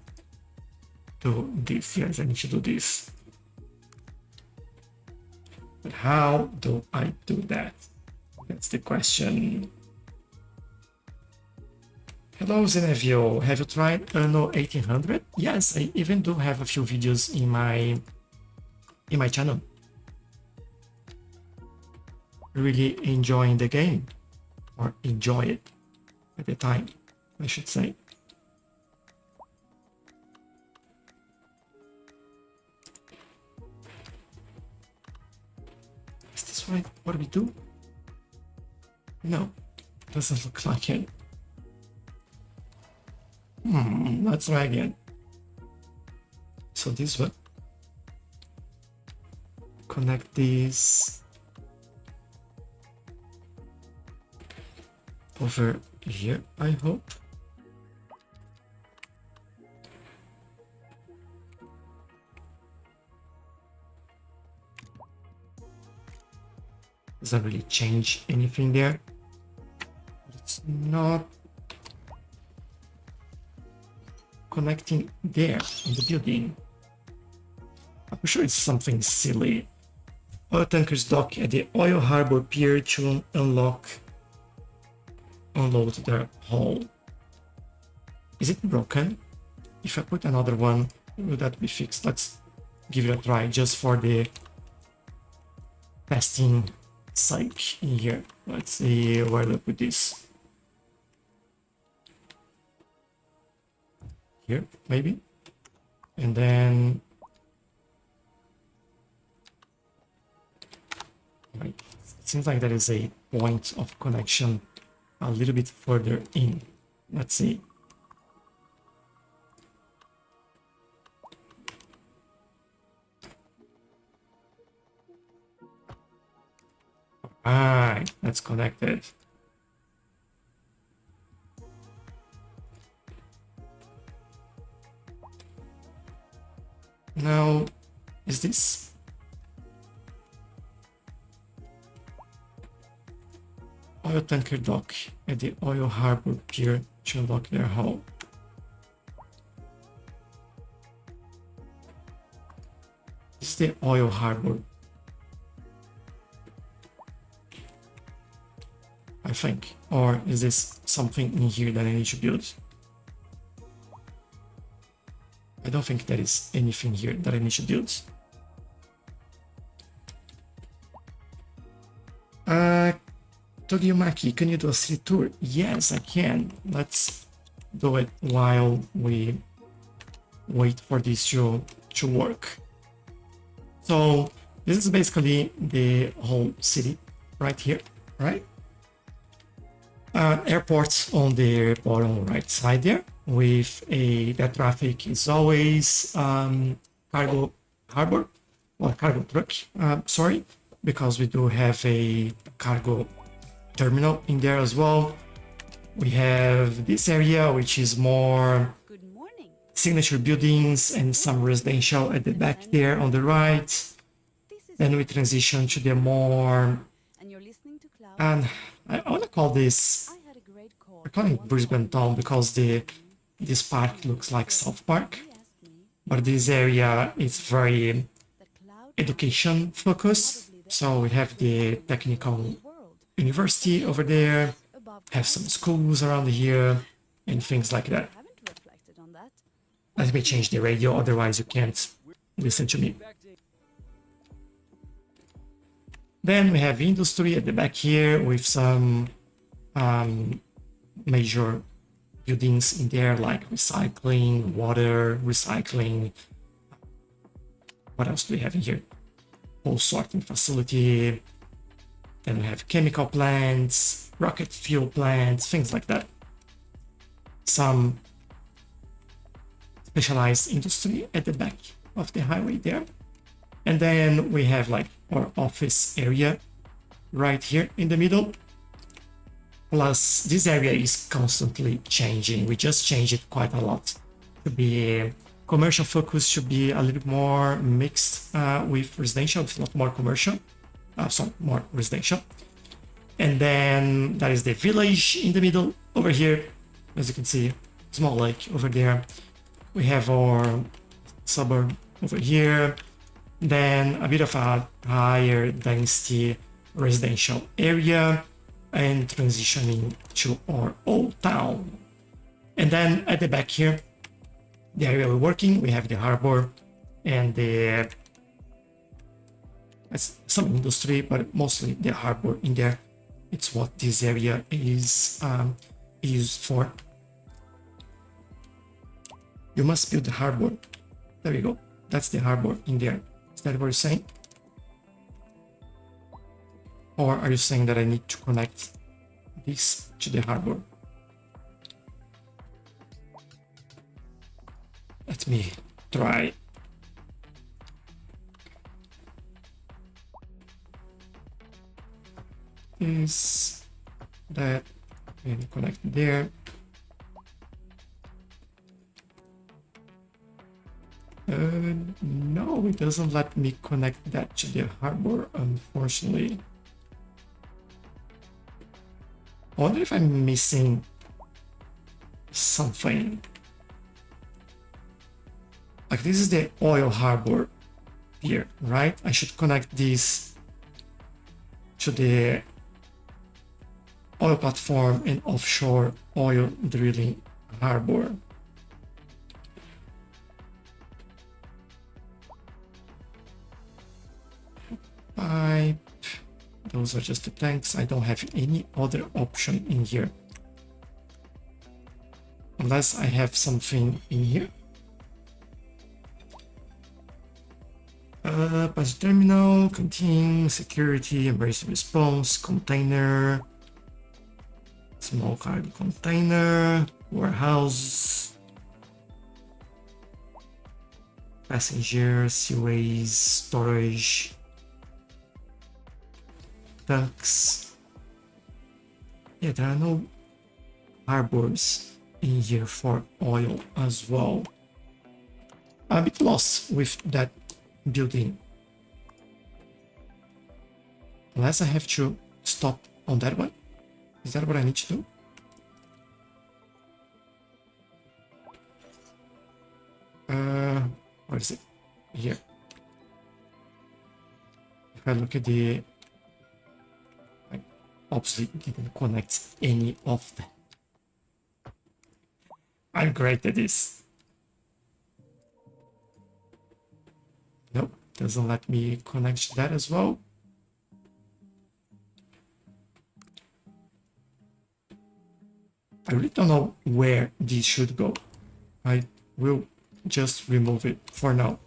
do this? Yes, I need to do this. But how do I do that? That's the question. Hello Zenevio, have you tried Anno 1800? Yes, I even do have a few videos in my channel. Really enjoying the game, or enjoy it at the time, I should say. Is this right? What do we do? No, doesn't look like it. Let's try again. So this one. Connect these over here, I hope. Doesn't really change anything there. But it's not connecting there in the building. I'm sure it's something silly. Oil tankers dock at the oil harbor pier to unlock unload their hull. Is it broken? If I put another one, will that be fixed? Let's give it a try just for the testing sake in here. Let's see where to put this. Here, maybe. And then right. It seems like there is a point of connection a little bit further in. Let's see. Alright, that's connected. Now, is this oil tanker dock at the oil harbor pier to unlock their hull? This is the oil harbor, I think. Or is this something in here that I need to build? I don't think there is anything here that I need to build. Togiomaki, can you do a city tour? Yes, I can. Let's do it while we wait for this to work. So this is basically the whole city right here, right? Airport on the bottom right side there, with that traffic is always cargo harbor or cargo truck, sorry, because we do have a cargo terminal in there as well. We have this area which is more Good morning. signature buildings and some residential at the back there on the right. This is Then we transition to the more, and you're listening to Cloud. and I want to call this, I had a great call. I call it Brisbane Town because this park looks like South Park, He asked me but this area is very that Cloud education focused. So we have the technical world university over there, above have some schools around here and things like that. haven't reflected on that. Let me change the radio, otherwise you can't listen to me. Then we have industry at the back here with some major buildings in there like recycling, water, recycling. What else do we have in here? Whole sorting facility. Then we have chemical plants, rocket fuel plants, things like that. Some specialized industry at the back of the highway there. And then we have like our office area right here in the middle. Plus this area is constantly changing. We just changed it quite a lot. To be commercial focus should be a little more mixed with residential. It's not more commercial. Sorry, more residential. And then that is the village in the middle over here. As you can see, small lake over there. We have our suburb over here. Then a bit of a higher density residential area and transitioning to our old town. And then at the back here, the area we're working, we have the harbor and some industry, but mostly the harbor in there. It's what this area is used for. You must build the harbor. There you go. That's the harbor in there. Is that what you're saying? Or are you saying that I need to connect this to the harbor? Let me try. This, that, and connect there. No, it doesn't let me connect that to the harbor, unfortunately. I wonder if I'm missing something. Like this is the oil harbor here, right? I should connect this to the oil platform and offshore oil drilling harbor. Pipe. Those are just the tanks. I don't have any other option in here. Unless I have something in here. Passage terminal, canteen, security, emergency response, container, small cargo container, warehouse, passenger, seaways, storage, tanks. Yeah, there are no harbors in here for oil as well. I'm a bit lost with that building. Unless I have to stop on that one. Is that what I need to do? What is it? Here. If I look at the... I obviously didn't connect any of them. I'm great at this. Nope, doesn't let me connect that as well. I really don't know where this should go. I will just remove it for now.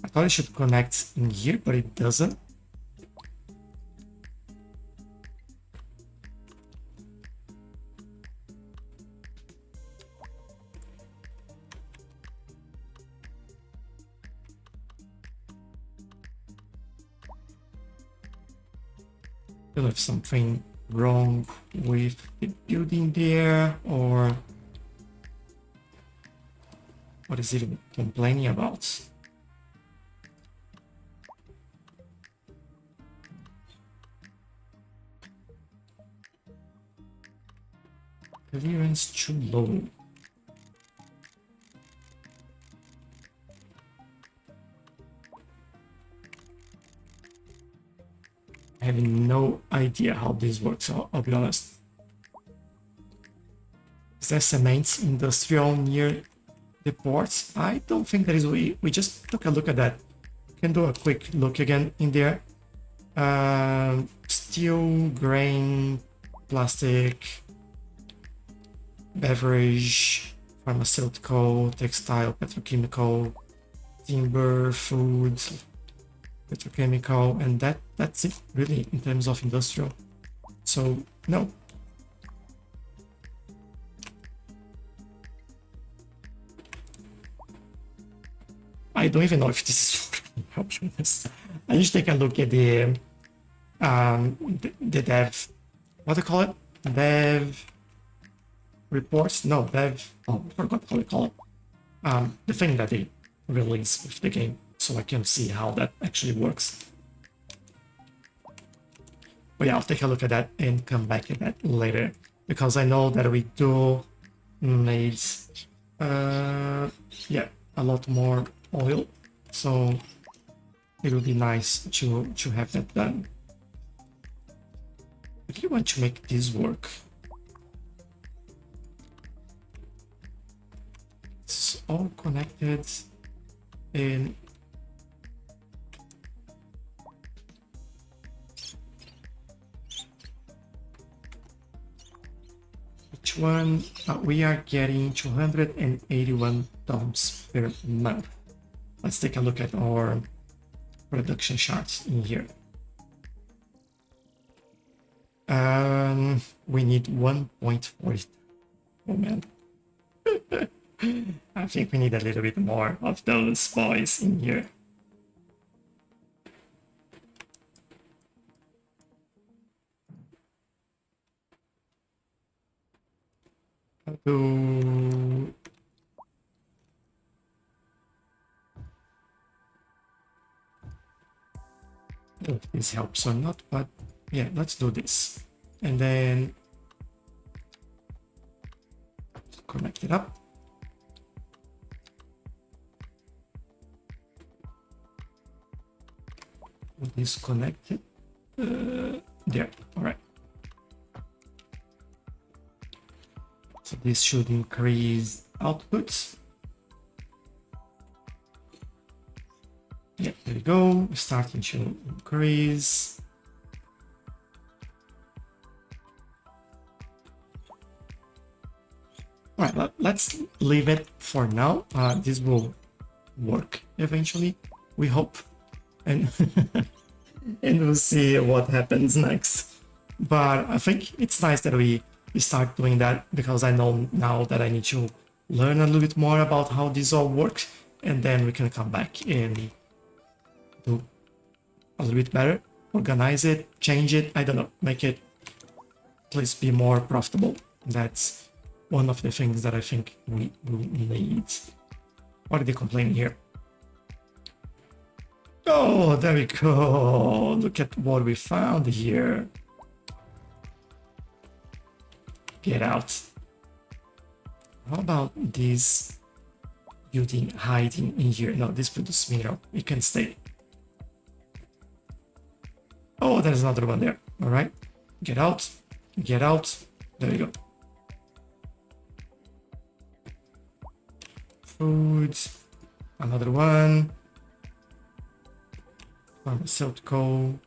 I thought it should connect in here, but it doesn't. I don't know if something wrong with the building there, or what is it even complaining about? Clearance too low. I have no idea how this works, I'll be honest. Is there cement industrial near the ports? I don't think there is. We just took a look at that. Can do a quick look again in there. Steel, grain, plastic, beverage, pharmaceutical, textile, petrochemical, timber, food, petrochemical, and that's it really in terms of industrial. So no. I don't even know if this is helps with this. I need to take a look at the dev, what do you call it? Dev reports? No, dev, oh, I forgot how they call it. The thing that they release with the game, so I can see how that actually works. But yeah, I'll take a look at that and come back at that later, because I know that we do need yeah, a lot more oil, so it will be nice to have that done. I really want to make this work. It's all connected, and each one we are getting 281 tons per month. Let's take a look at our production charts in here. We need 1.40. Oh man. I think we need a little bit more of those boys in here. If this helps or not, but yeah, let's do this. And then connect it up. disconnected. There, all right. So this should increase outputs. Yeah, there we go. Starting to increase. All right, let's leave it for now. This will work eventually, we hope, and and we'll see what happens next. But I think it's nice that we start doing that, because I know now that I need to learn a little bit more about how this all works, and then we can come back and do a little bit better, organize it, change it, I don't know, make it please be more profitable. That's one of the things that I think we will need. What are they complaining here? Oh, there we go. Look at what we found here. Get out. How about this building hiding in here? No, this produces mineral. It can stay. Oh, there's another one there. All right. Get out. Get out. There we go. Food. Another one. Pharmaceutical.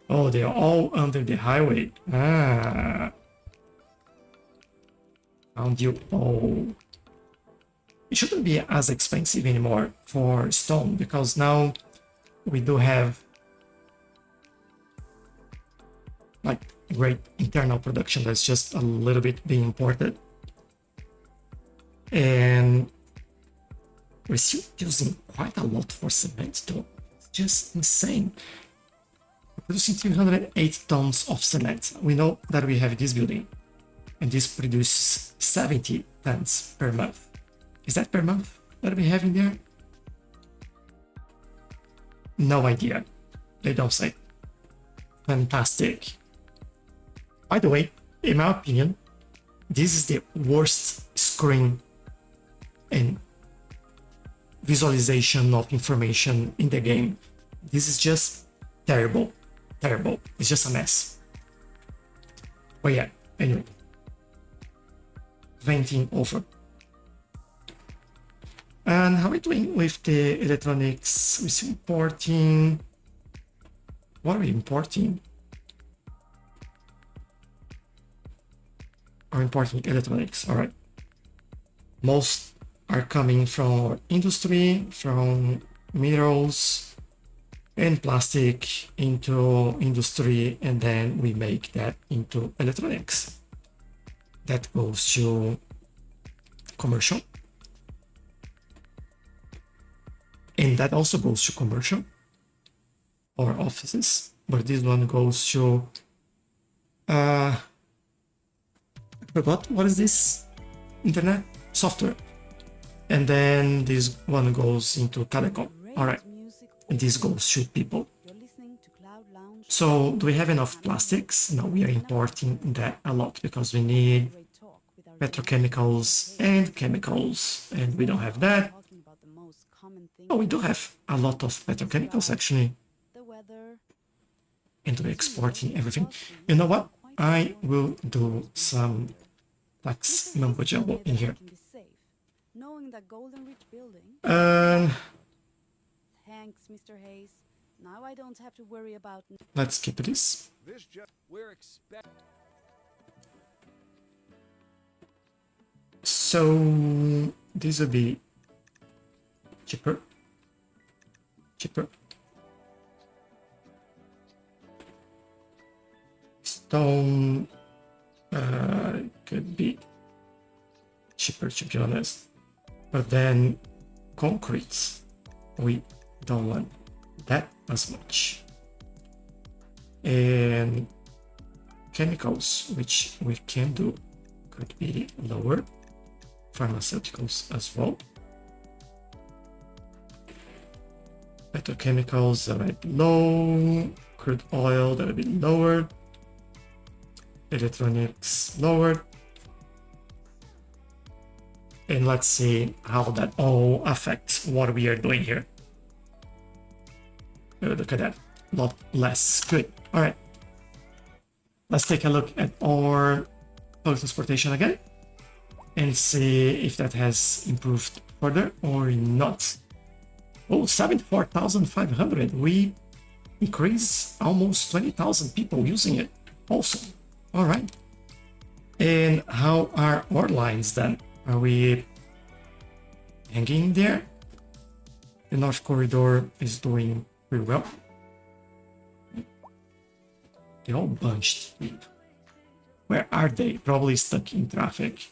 Oh, they're all under the highway. Ah. Found you. Oh. It shouldn't be as expensive anymore for stone, because now we do have like great internal production that's just a little bit being imported. And we're still using quite a lot for cement though. It's just insane. We're producing 308 tons of cement. We know that we have this building, and this produces 70 tons per month. Is that per month that we have in there? No idea. They don't say. Fantastic. By the way, in my opinion, this is the worst screen and visualization of information in the game. This is just terrible. Terrible. It's just a mess. But yeah, anyway. Venting over. And how are we doing with the electronics? We're still importing. What are we importing? Are importing electronics. All right. Most are coming from industry, from minerals and plastic into industry, and then we make that into electronics. That goes to commercial. And that also goes to commercial or offices, but this one goes to I forgot what is this? Internet software. And then this one goes into telecom. All right. And this goes to people. So do we have enough plastics? No, we are importing that a lot because we need petrochemicals and chemicals, and we don't have that. Oh, we do have a lot of petrochemicals actually. And we're exporting everything. You know what? I will do some tax mumbo jumbo in here. Thanks, Mr. Hayes. Now I don't have to worry about. Let's keep this. So this will be cheaper. Stone could be cheaper, to be honest, but then concrete, we don't want that as much, and chemicals, which we can do, could be lower. Pharmaceuticals as well. Petrochemicals are a bit low. Crude oil, that will be lower. Electronics lowered. And let's see how that all affects what we are doing here. Look at that. A lot less. Good. All right. Let's take a look at our public transportation again and see if that has improved further or not. Oh, 74,500. We increase almost 20,000 people using it. Awesome. All right. And how are our lines then? Are we hanging there? The North Corridor is doing pretty well. They're all bunched. Where are they? Probably stuck in traffic.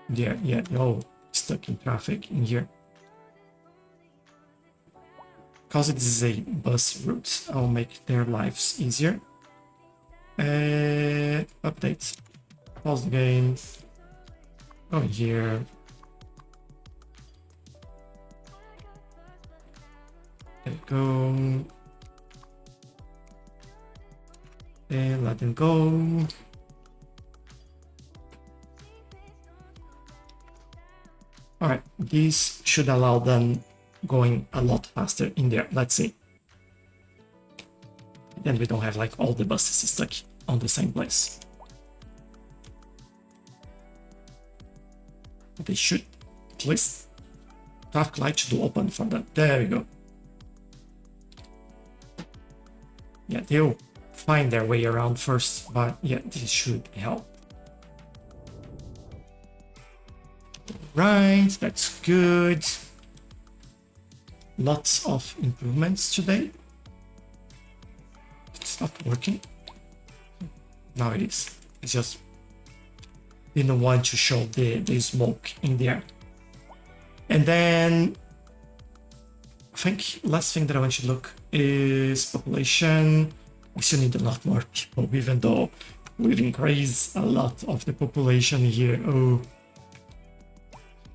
Yeah, they're all stuck in traffic in here. Because it is a bus route, I'll make their lives easier. Update. Pause the game. Go here. There we go. And let them go. Alright, this should allow them going a lot faster in there. Let's see. Then we don't have like all the buses stuck on the same place. They should. At least traffic light should open for them. There we go. Yeah, they'll find their way around first, but yeah, this should help. Right, that's good. Lots of improvements today. It's not working. Now it is. It's just didn't want to show the smoke in there. And then I think last thing that I want to look is population. We still need a lot more people, even though we've increased a lot of the population here. Oh,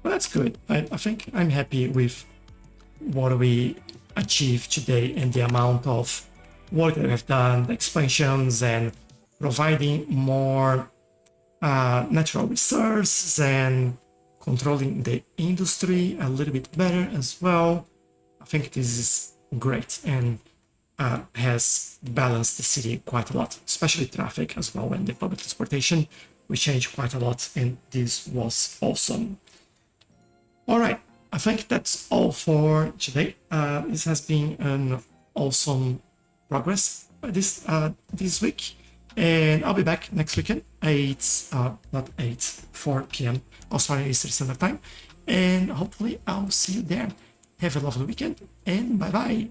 well, that's good. I think I'm happy with what we achieved today and the amount of work that we have done, the expansions, and providing more natural resources and controlling the industry a little bit better as well. I think this is great and has balanced the city quite a lot, especially traffic as well, and the public transportation. We changed quite a lot, and this was awesome. All right, I think that's all for today. This has been an awesome progress this week, and I'll be back next weekend, 4 p.m. Australian Eastern Standard Time, and hopefully I'll see you there. Have a lovely weekend, and bye-bye.